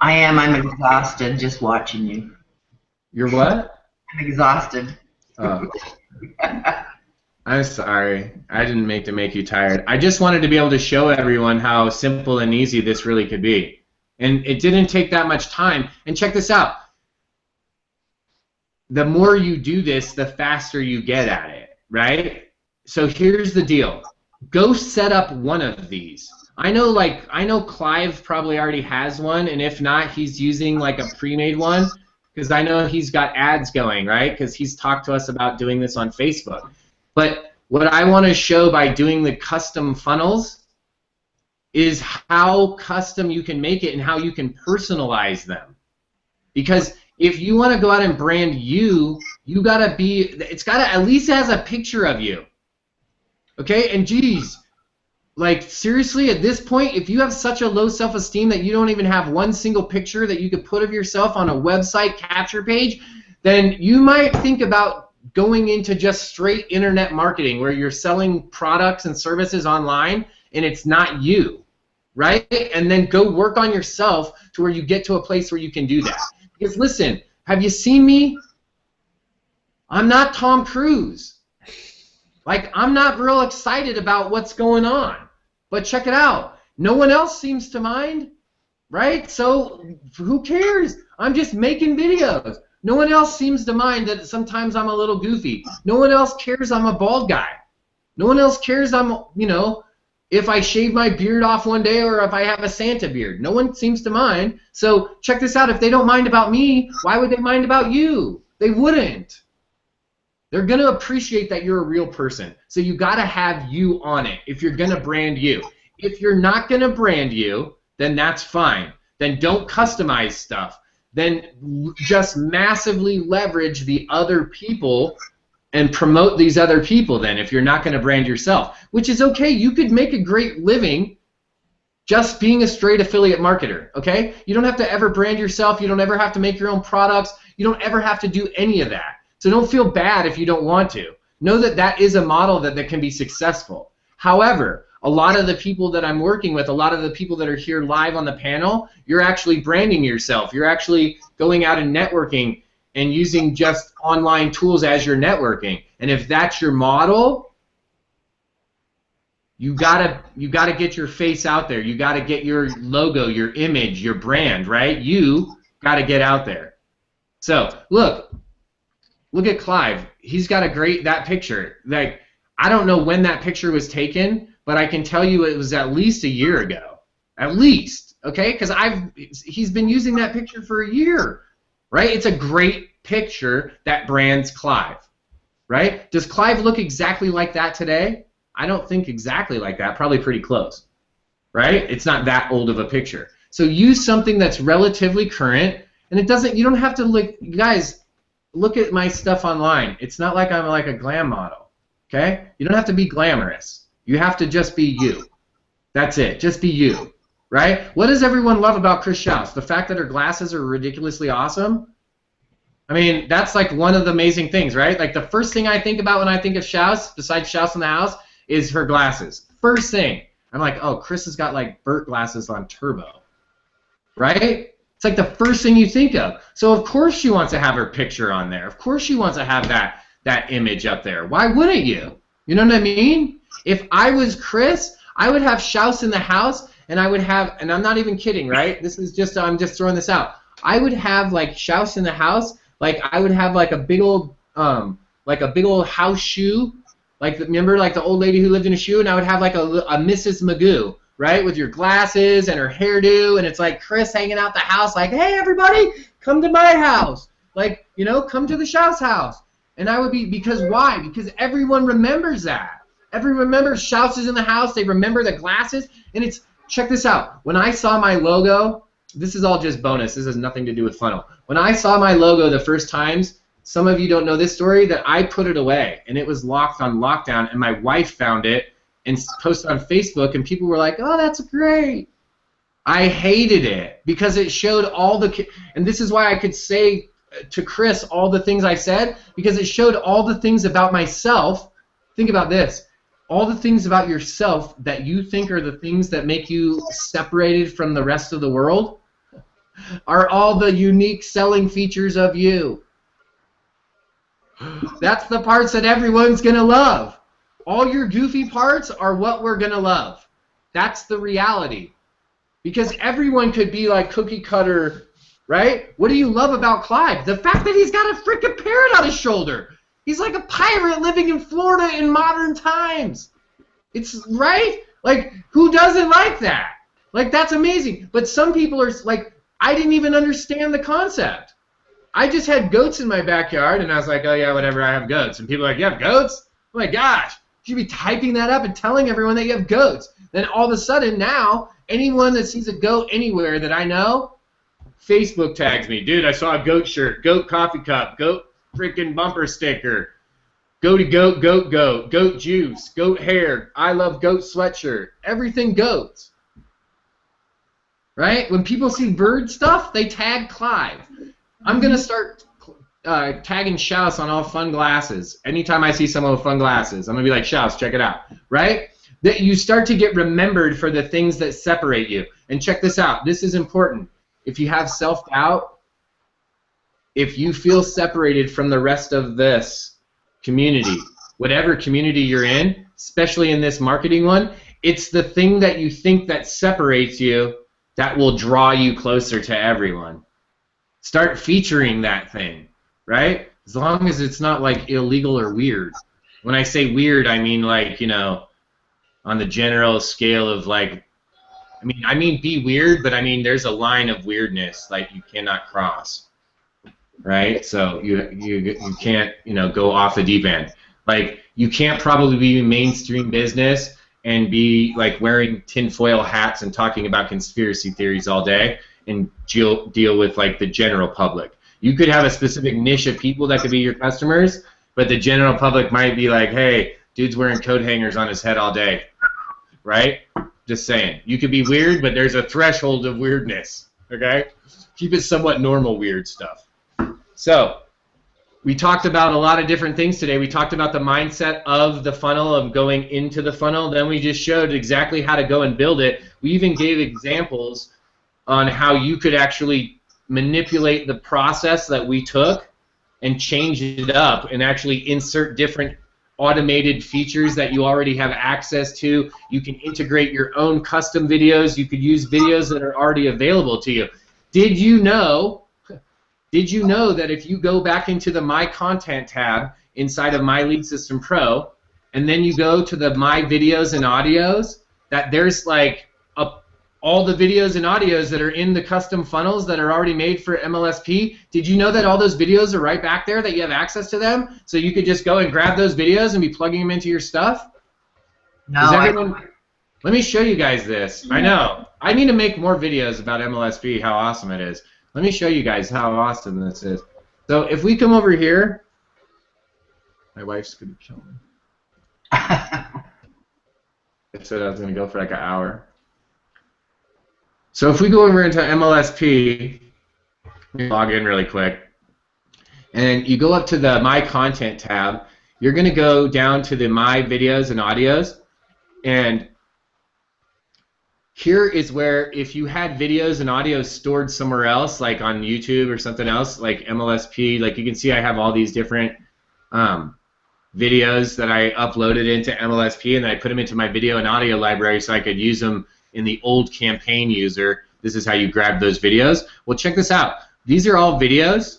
I am. I'm exhausted just watching you. You're what? I'm exhausted. Oh. I'm sorry. I didn't make to make you tired. I just wanted to be able to show everyone how simple and easy this really could be. And it didn't take that much time. And check this out. The more you do this, the faster you get at it, right? So here's the deal. Go set up one of these. I know Clive probably already has one, and if not, he's using like a pre-made one, because I know he's got ads going, right? Because he's talked to us about doing this on Facebook. But what I want to show by doing the custom funnels is how custom you can make it and how you can personalize them. Because if you want to go out and brand you gotta be, it's gotta at least has a picture of you. Okay? And geez, like seriously, at this point, if you have such a low self-esteem that you don't even have one single picture that you could put of yourself on a website capture page, then you might think about going into just straight internet marketing where you're selling products and services online and it's not you, right? And then go work on yourself to where you get to a place where you can do that. Because listen, have you seen me? I'm not Tom Cruise. Like, I'm not real excited about what's going on. But check it out. No one else seems to mind, right? So who cares? I'm just making videos. No one else seems to mind that sometimes I'm a little goofy. No one else cares I'm a bald guy. No one else cares I'm, you know, if I shave my beard off one day or if I have a Santa beard. No one seems to mind. So check this out. If they don't mind about me, why would they mind about you? They wouldn't. They're going to appreciate that you're a real person. So you got to have you on it if you're going to brand you. If you're not going to brand you, then that's fine. Then don't customize stuff. Then just massively leverage the other people and promote these other people then if you're not going to brand yourself, which is okay. You could make a great living just being a straight affiliate marketer, okay? You don't have to ever brand yourself. You don't ever have to make your own products. You don't ever have to do any of that. So don't feel bad if you don't want to. Know that that is a model that can be successful. However, a lot of the people that I'm working with, a lot of the people that are here live on the panel, you're actually branding yourself. You're actually going out and networking and using just online tools as your networking. And if that's your model, you gotta get your face out there. You gotta get your logo, your image, your brand, right? You gotta get out there. So look at Clive. He's got that picture. Like, I don't know when that picture was taken, but I can tell you it was at least a year ago. At least, okay? Because he's been using that picture for a year. Right? It's a great picture that brands Clive, right? Does Clive look exactly like that today? I don't think exactly like that. Probably pretty close, right? It's not that old of a picture. So use something that's relatively current, and it doesn't. You don't have to look. Guys, look at my stuff online. It's not like I'm like a glam model, okay? You don't have to be glamorous. You have to just be you. That's it. Just be you. Right? What does everyone love about Chris Shouse? The fact that her glasses are ridiculously awesome? I mean, that's like one of the amazing things, right? Like the first thing I think about when I think of Shouse, besides Shouse in the house, is her glasses. First thing. I'm like, oh, Chris has got like Burt glasses on turbo. Right? It's like the first thing you think of. So of course she wants to have her picture on there. Of course she wants to have that image up there. Why wouldn't you? You know what I mean? If I was Chris, I would have Shouse in the house. And I would have, and I'm not even kidding, right? This is just, I'm just throwing this out. I would have like Shouse in the house, like I would have like a big old house shoe, like remember like the old lady who lived in a shoe, and I would have like a Mrs. Magoo, right, with your glasses and her hairdo, and it's like Chris hanging out the house, like, hey everybody, come to my house, like, you know, come to the Shouse house, And I would be, because why? Because everyone remembers that. Everyone remembers Shouts is in the house. They remember the glasses. And it's, check this out. When I saw my logo, this is all just bonus. This has nothing to do with funnel. When I saw my logo the first times, some of you don't know this story, that I put it away. And it was locked on lockdown. And my wife found it and posted on Facebook. And people were like, oh, that's great. I hated it because it showed all the, and this is why I could say to Chris all the things I said, because it showed all the things about myself. Think about this. All the things about yourself that you think are the things that make you separated from the rest of the world are all the unique selling features of you. That's the parts that everyone's going to love. All your goofy parts are what we're going to love. That's the reality. Because everyone could be like cookie cutter, right? What do you love about Clive? The fact that he's got a freaking parrot on his shoulder. He's like a pirate living in Florida in modern times. It's right? Like, who doesn't like that? Like, that's amazing. But some people are like, I didn't even understand the concept. I just had goats in my backyard, and I was like, oh, yeah, whatever, I have goats. And people are like, you have goats? Oh, my gosh. You should be typing that up and telling everyone that you have goats. Then all of a sudden now, anyone that sees a goat anywhere that I know, Facebook tags me. Dude, I saw a goat shirt, goat coffee cup, goat freaking bumper sticker, goaty goat, goat goat, goat juice, goat hair, I love goat sweatshirt, everything goats. Right? When people see bird stuff, they tag Clive. I'm going to start tagging Shouse on all fun glasses. Anytime I see someone with fun glasses, I'm going to be like, Shouse, check it out. Right? That you start to get remembered for the things that separate you. And check this out. This is important. If you have self-doubt, if you feel separated from the rest of this community, whatever community you're in, especially in this marketing one, it's the thing that you think that separates you that will draw you closer to everyone. Start featuring that thing, right? As long as it's not like illegal or weird. When I say weird, I mean like, you know, on the general scale of like, I mean be weird, but I mean there's a line of weirdness like you cannot cross, right? So you can't, you know, go off the deep end. Like you can't probably be mainstream business and be like wearing tinfoil hats and talking about conspiracy theories all day and deal with like the general public. You could have a specific niche of people that could be your customers, but the general public might be like, hey, dude's wearing coat hangers on his head all day, right? Just saying. You could be weird, but there's a threshold of weirdness, okay? Keep it somewhat normal weird stuff. So we talked about a lot of different things today. We talked about the mindset of the funnel, of going into the funnel. Then we just showed exactly how to go and build it. We even gave examples on how you could actually manipulate the process that we took and change it up and actually insert different automated features that you already have access to. You can integrate your own custom videos. You could use videos that are already available to you. Did you know that if you go back into the My Content tab inside of My Lead System Pro, and then you go to the My Videos and Audios, that there's like all the videos and audios that are in the custom funnels that are already made for MLSP? Did you know that all those videos are right back there, that you have access to them? So you could just go and grab those videos and be plugging them into your stuff? No, Let me show you guys this. I know. I need to make more videos about MLSP, how awesome it is. Let me show you guys how awesome this is. So if we come over here, my wife's going to kill me. I said I was going to go for like an hour. So if we go over into MLSP, log in really quick, and you go up to the My Content tab, you're going to go down to the My Videos and Audios, and here is where if you had videos and audios stored somewhere else, like on YouTube or something else, like MLSP, like you can see I have all these different videos that I uploaded into MLSP, and then I put them into my video and audio library so I could use them in the old campaign user. This is how you grab those videos. Well, check this out. These are all videos,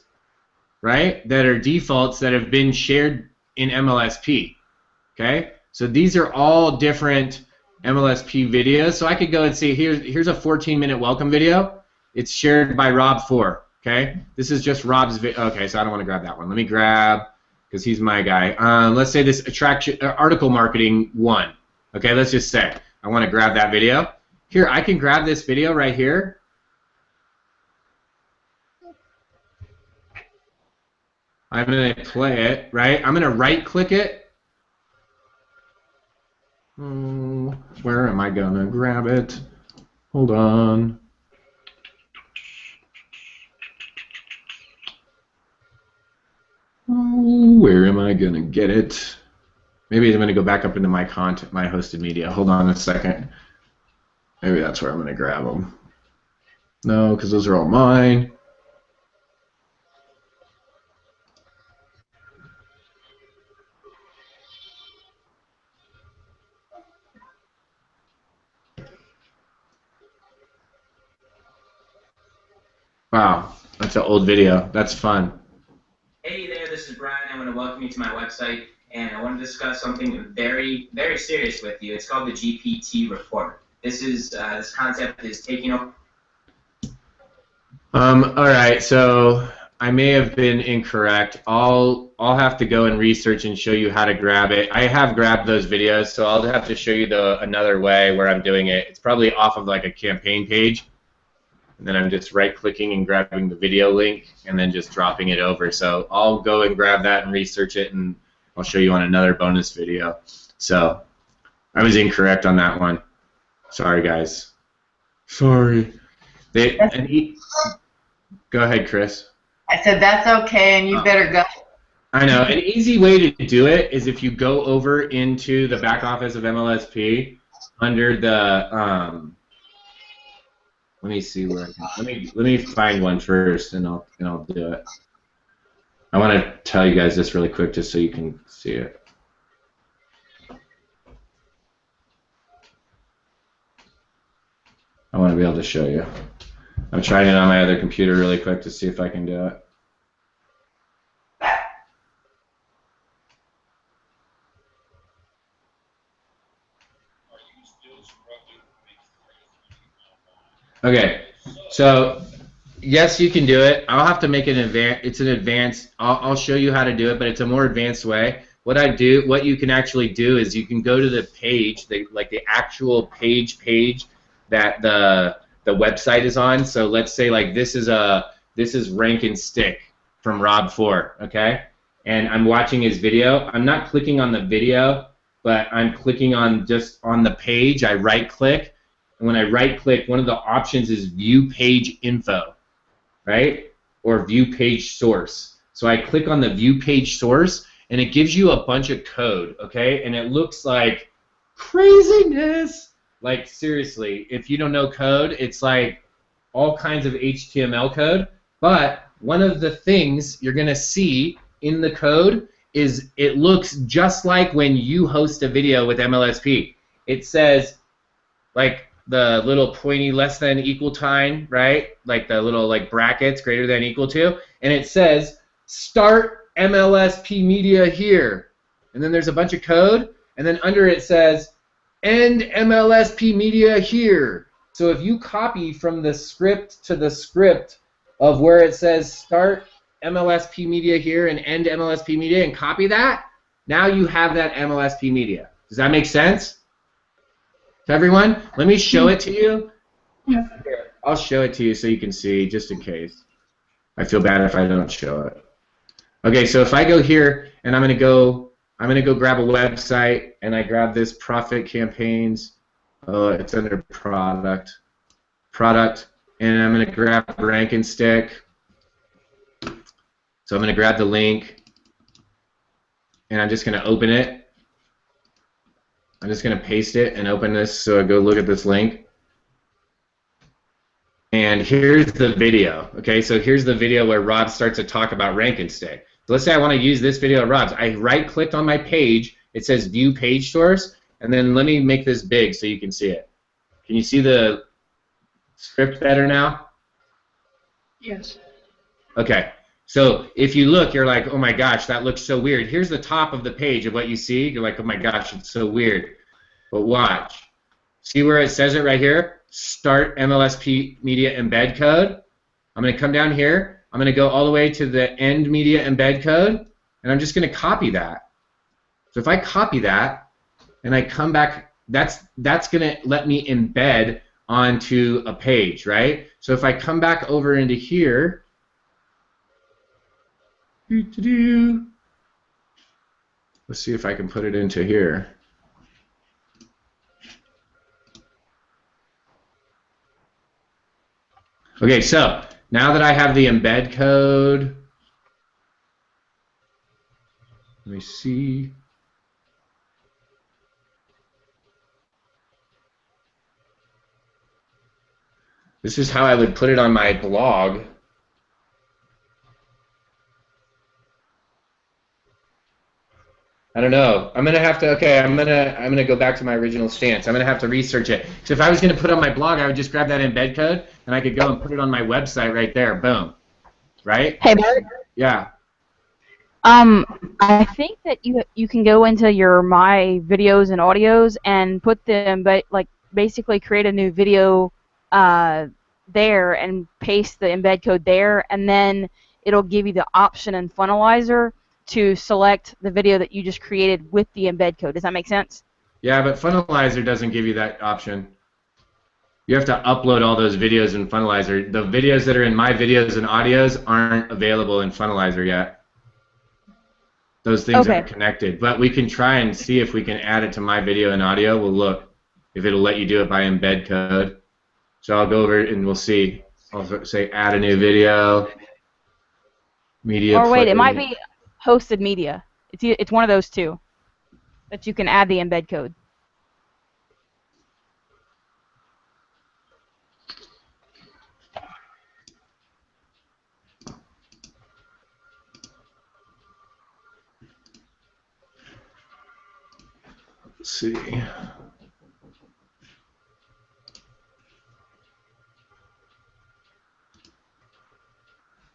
right, that are defaults that have been shared in MLSP. Okay? So these are all different MLSP videos. So I could go and see, here's a 14-minute welcome video. It's shared by Rob4. Okay? This is just Rob's video. Okay, so I don't want to grab that one. Let me grab, because he's my guy. Let's say this article marketing 1. Okay, let's just say I want to grab that video. Here, I can grab this video right here. I'm going to play it, right? I'm going to right-click it. Where am I going to grab it? Hold on. Where am I going to get it? Maybe I'm going to go back up into my content, my hosted media. Hold on a second. Maybe that's where I'm going to grab them. No, because those are all mine. Wow, that's an old video. That's fun. Hey there, this is Brian. I want to welcome you to my website, and I want to discuss something very, very serious with you. It's called the GPT report. This concept is taking up. All right, so I may have been incorrect. I'll have to go and research and show you how to grab it. I have grabbed those videos, so I'll have to show you another way where I'm doing it. It's probably off of like a campaign page. And then I'm just right-clicking and grabbing the video link and then just dropping it over. So I'll go and grab that and research it, and I'll show you on another bonus video. So I was incorrect on that one. Sorry, guys. Sorry. Go ahead, Chris. I said that's okay, and you better go. I know. An easy way to do it is if you go over into the back office of MLSP under the let me see where let me find one first, and I'll do it. I want to tell you guys this really quick just so you can see it. I want to be able to show you. I'm trying it on my other computer really quick to see if I can do it. Okay, so yes, you can do it. I'll have to make an advanced. I'll show you how to do it, but it's a more advanced way. What you can actually do is you can go to the page, like the actual page that the website is on. So let's say like this is Rank and Stick from Rob 4, okay? And I'm watching his video. I'm not clicking on the video, but I'm clicking on just on the page. I right-click. And when I right-click, one of the options is View Page Info, right? Or View Page Source. So I click on the View Page Source, and it gives you a bunch of code, okay? And it looks like craziness. Like, seriously, if you don't know code, it's like all kinds of HTML code. But one of the things you're going to see in the code is it looks just like when you host a video with MLSP. It says, like, the little pointy less than equal sign, right? Like the little like brackets greater than equal to, and it says start MLSP media here. And then there's a bunch of code, and then under it says end MLSP media here. So if you copy from the script to the script of where it says start MLSP media here and end MLSP media and copy that, now you have that MLSP media. Does that make sense to everyone? Let me show it to you. Yeah. Here, I'll show it to you so you can see, just in case. I feel bad if I don't show it. Okay, so if I go here and I'm gonna go grab a website, and I grab this Profit Campaigns. Oh, it's under product, and I'm gonna grab Rank and Stick. So I'm gonna grab the link, and I'm just gonna open it. I'm just going to paste it and open this, so I go look at this link. And here's the video. Okay, so here's the video where Rob starts to talk about Rank and Stick. So let's say I want to use this video of Rob's. I right-clicked on my page. It says View Page Source, and then let me make this big so you can see it. Can you see the script better now? Yes. Okay. So if you look, you're like, oh my gosh, that looks so weird. Here's the top of the page of what you see. You're like, oh my gosh, it's so weird. But watch. See where it says it right here? Start MLSP Media Embed Code. I'm going to come down here. I'm going to go all the way to the End Media Embed Code. and I'm just going to copy that. So if I copy that and I come back, that's going to let me embed onto a page, right? So if I come back over into here, let's see if I can put it into here. Okay, so now that I have the embed code, let me see. This is how I would put it on my blog. I don't know. I'm gonna have to. Okay, I'm gonna go back to my original stance. I'm gonna have to research it. So if I was gonna put it on my blog, I would just grab that embed code and I could go and put it on my website right there. Boom. Right? Hey, Bert. Yeah. I think that you can go into your My Videos and Audios and put them, but like basically create a new video there and paste the embed code there, and then it'll give you the option in Funnelizer to select the video that you just created with the embed code. Does that make sense? Yeah, but Funnelizer doesn't give you that option. You have to upload all those videos in Funnelizer. The videos that are in My Videos and Audios aren't available in Funnelizer yet. Those things aren't connected. But we can try and see if we can add it to My Video and Audio. We'll look if it'll let you do it by embed code. So I'll go over it and we'll see. I'll say add a new video. Media. Or wait, it might be hosted media. It's one of those two that you can add the embed code. Let's see.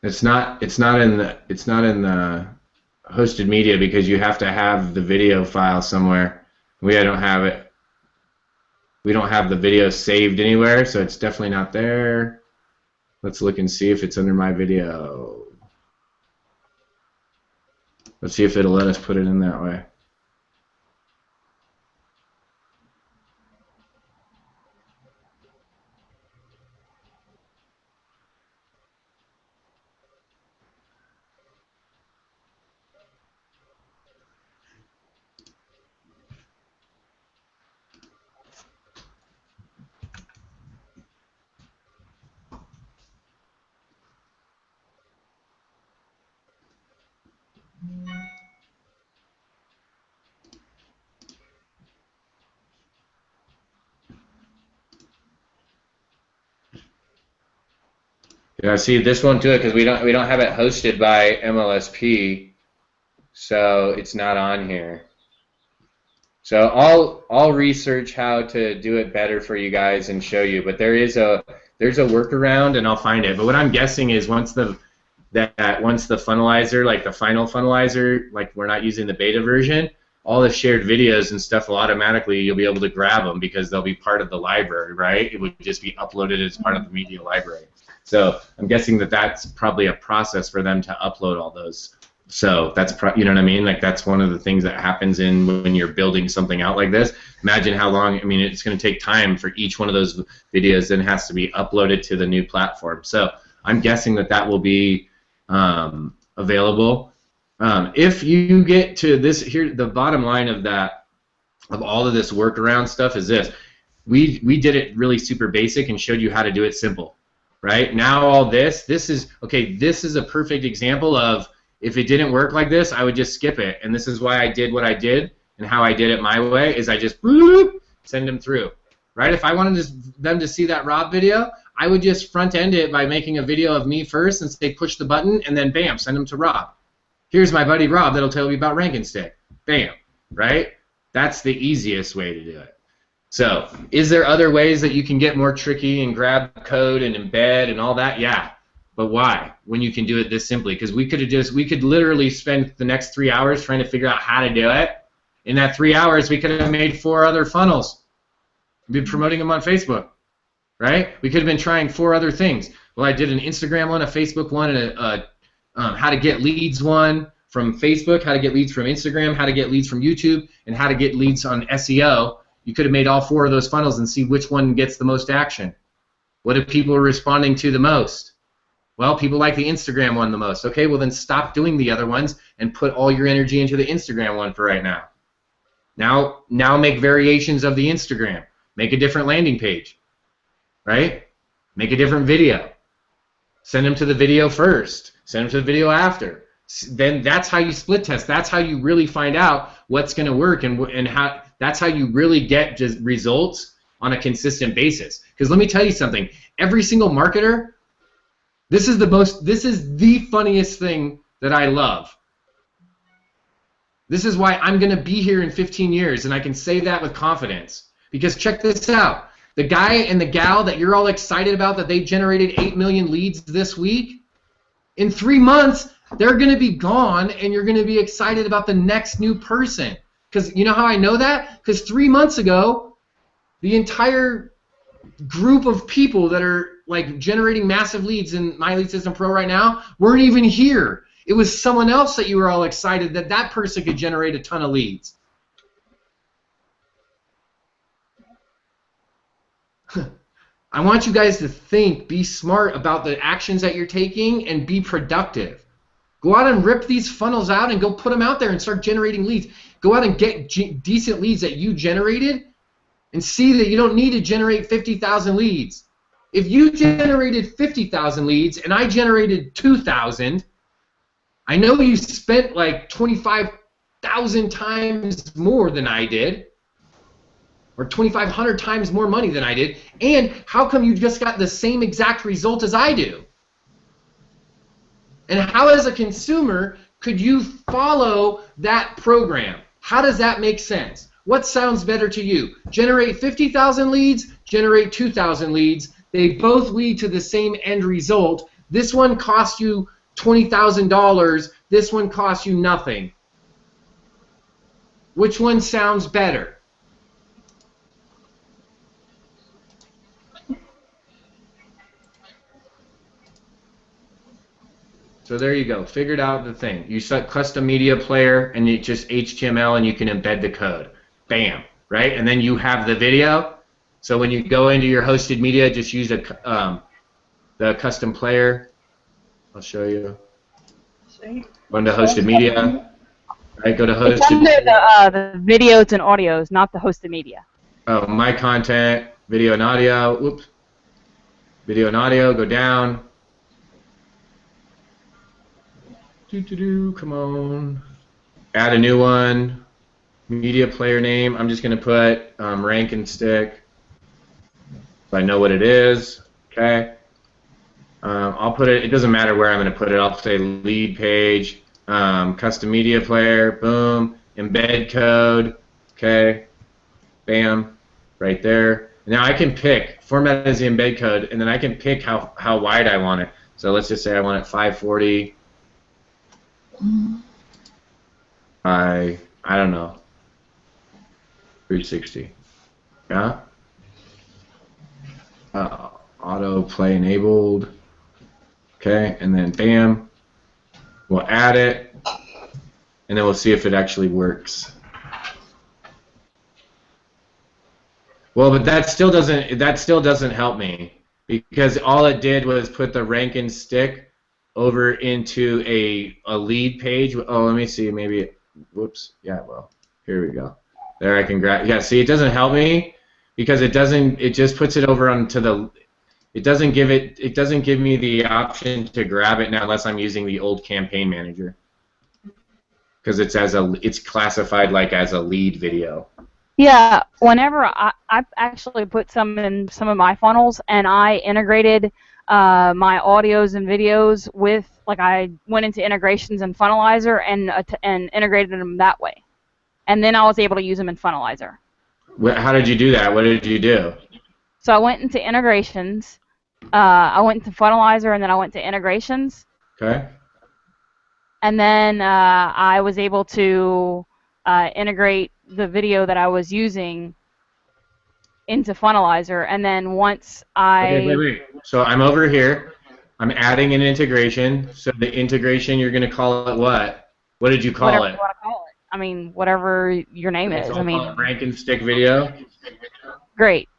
It's not in the hosted media because you have to have the video file somewhere. We don't have it. We don't have the video saved anywhere, so it's definitely not there. Let's look and see if it's under My Video. Let's see if it'll let us put it in that way. Yeah, see, this won't do it because we don't have it hosted by MLSP, so it's not on here. So I'll research how to do it better for you guys and show you. But there's a workaround, and I'll find it. But what I'm guessing is once the Funnelizer, like the final Funnelizer, like we're not using the beta version, all the shared videos and stuff will automatically, you'll be able to grab them because they'll be part of the library, right? It would just be uploaded as part of the media library. So I'm guessing that that's probably a process for them to upload all those. So that's you know what I mean? Like that's one of the things that happens when you're building something out like this. Imagine how long. I mean, it's going to take time for each one of those videos. Then has to be uploaded to the new platform. So I'm guessing that will be available. If you get to this here, the bottom line of all of this workaround stuff is this: we did it really super basic and showed you how to do it simple. Right now, all this is a perfect example of if it didn't work like this, I would just skip it. And this is why I did what I did and how I did it my way is I just send them through. Right? If I wanted them to see that Rob video, I would just front end it by making a video of me first and say push the button and then bam, send them to Rob. Here's my buddy Rob that'll tell you about Rankin Stick. Bam. Right? That's the easiest way to do it. So, is there other ways that you can get more tricky and grab code and embed and all that? Yeah. But why? When you can do it this simply? Because we could literally spend the next 3 hours trying to figure out how to do it. In that 3 hours, we could have made 4 other funnels. We've been promoting them on Facebook, right? We could have been trying 4 other things. Well, I did an Instagram one, a Facebook one, and a how to get leads one, from Facebook, how to get leads from Instagram, how to get leads from YouTube, and how to get leads on SEO, you could have made all 4 of those funnels and see which one gets the most action. What are people responding to the most? Well, people like the Instagram one the most. Okay, well then stop doing the other ones and put all your energy into the Instagram one for right now. Now make variations of the Instagram. Make a different landing page, right? Make a different video. Send them to the video first. Send them to the video after. Then that's how you split test. That's how you really find out what's going to work and how. That's how you really get just results on a consistent basis. Because let me tell you something. Every single marketer, this is the funniest thing that I love. This is why I'm going to be here in 15 years, and I can say that with confidence. Because check this out. The guy and the gal that you're all excited about that they generated 8 million leads this week, in 3 months, they're going to be gone, and you're going to be excited about the next new person. Because you know how I know that? Because 3 months ago, the entire group of people that are like generating massive leads in My Lead System Pro right now weren't even here. It was someone else that you were all excited that that person could generate a ton of leads. I want you guys to think, be smart about the actions that you're taking, and be productive. Go out and rip these funnels out and go put them out there and start generating leads. Go out and get decent leads that you generated and see that you don't need to generate 50,000 leads. If you generated 50,000 leads and I generated 2,000, I know you spent like 25,000 times more than I did, or 2,500 times more money than I did, and how come you just got the same exact result as I do? And how, as a consumer, could you follow that program? How does that make sense? What sounds better to you? Generate 50,000 leads, generate 2,000 leads. They both lead to the same end result. This one costs you $20,000. This one costs you nothing. Which one sounds better? So there you go. Figured out the thing. You set custom media player and you just HTML and you can embed the code. Bam, right? And then you have the video. So when you go into your hosted media, just use the custom player. I'll show you. Go into hosted media. Right, go to hosted. It's under the videos and audios, not the hosted media. Oh, my content, video and audio. Whoops. Video and audio. Go down. Come on. Add a new one. Media player name. I'm just going to put rank and stick. So I know what it is. Okay. I'll put it. It doesn't matter where I'm going to put it. I'll say lead page, custom media player. Boom. Embed code. Okay. Bam. Right there. Now I can pick format as the embed code, and then I can pick how wide I want it. So let's just say I want it 540. I don't know. 360. Yeah. Auto play enabled. Okay, and then bam. We'll add it, and then we'll see if it actually works. Well, but that still doesn't help me, because all it did was put the rank and stick over into a lead page. Oh, let me see. Maybe. Whoops. Yeah. Well, here we go. There I can grab. Yeah. See, it doesn't help me because it doesn't. It just puts it over onto the. It doesn't give it. It doesn't give me the option to grab it now unless I'm using the old campaign manager. Because it's classified like as a lead video. Yeah. Whenever I actually put some in some of my funnels, and I integrated my audios and videos with, like, I went into integrations in Funnelizer and integrated them that way, and then I was able to use them in Funnelizer. How did you do that? What did you do? So I went into integrations, I went into Funnelizer, and then I went to integrations. Okay. And then I was able to integrate the video that I was using into Funnelizer, and then once I... Okay, wait. So I'm over here. I'm adding an integration. So the integration, you're going to call it what? What did you call whatever it? you want to call it. I mean, whatever your name is. I mean, Frankenstick video. great.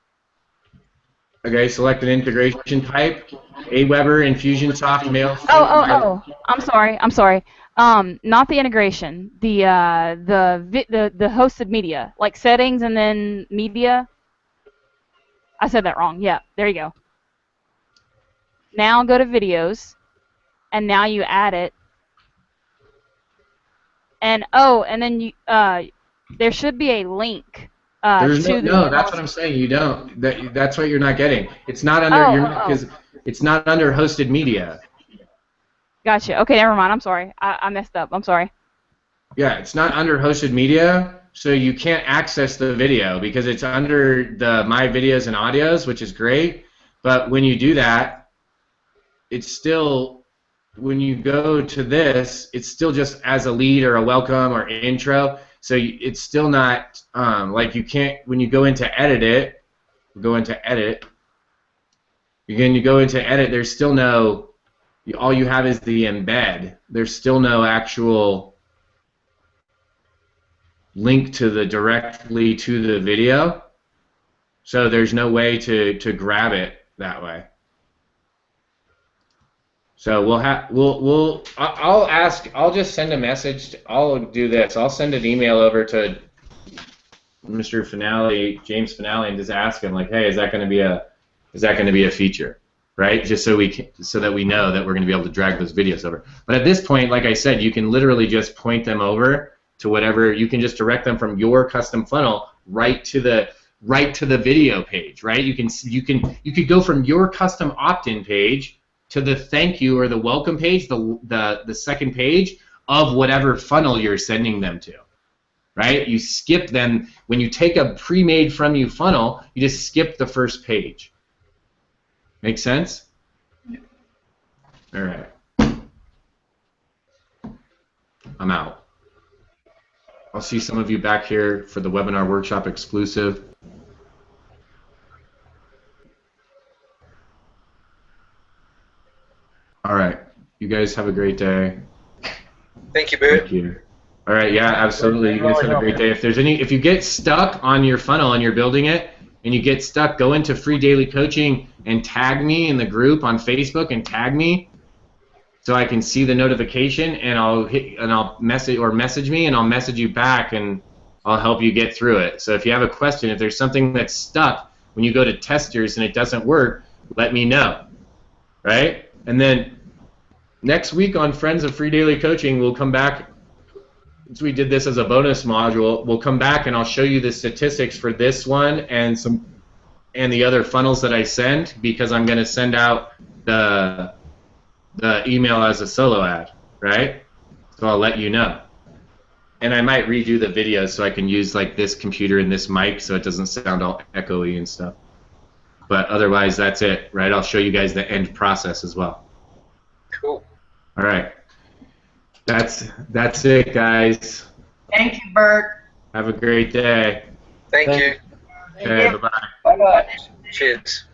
Okay, select an integration type. Aweber, Infusionsoft, Mail. Oh. I'm sorry. Not the integration. The hosted media, like settings and then media. I said that wrong. Yeah, there you go. Now go to videos, and now you add it. And then you there should be a link There's to the. no, that's what I'm saying. You don't. That's what you're not getting. It's not under because it's not under hosted media. Gotcha. Okay, never mind. I'm sorry. I messed up. I'm sorry. Yeah, it's not under hosted media, so you can't access the video because it's under the My Videos and Audios, which is great. But when you do that, it's still, when you go to this, it's still just as a lead or a welcome or intro. So it's still not, like you can't, when you go into edit, there's still no, all you have is the embed. There's still no actual link directly to the video. So there's no way to grab it that way. So I'll just send a message. I'll do this. I'll send an email over to Mr. Finale, James Finale, and just ask him like, hey, is that going to be a feature, right? Just so that we know that we're going to be able to drag those videos over. But at this point, like I said, you can literally just point them over to whatever. You can just direct them from your custom funnel right to the video page, right? You could go from your custom opt-in page to the thank you or the welcome page, the second page of whatever funnel you're sending them to, right? You skip them. When you take a pre-made from you funnel, you just skip the first page. Make sense? Yeah. All right. I'm out. I'll see some of you back here for the webinar workshop exclusive. All right. You guys have a great day. Thank you, Barrett. Thank you. All right. Yeah, absolutely. You guys have a great day. If you get stuck on your funnel and you're building it, and you get stuck, go into Free Daily Coaching and tag me in the group on Facebook and tag me, so I can see the notification, and I'll message me, and I'll message you back, and I'll help you get through it. So if you have a question, if there's something that's stuck when you go to testers and it doesn't work, let me know, right? And then next week on Friends of Free Daily Coaching, we'll come back. Since we did this as a bonus module, we'll come back and I'll show you the statistics for this one and the other funnels that I send, because I'm going to send out the email as a solo ad, right? So I'll let you know. And I might redo the video so I can use like this computer and this mic so it doesn't sound all echoey and stuff. But otherwise, that's it, right? I'll show you guys the end process as well. Cool. All right. That's it, guys. Thank you, Bert. Have a great day. Thank you. Okay, bye-bye. Bye-bye. Cheers.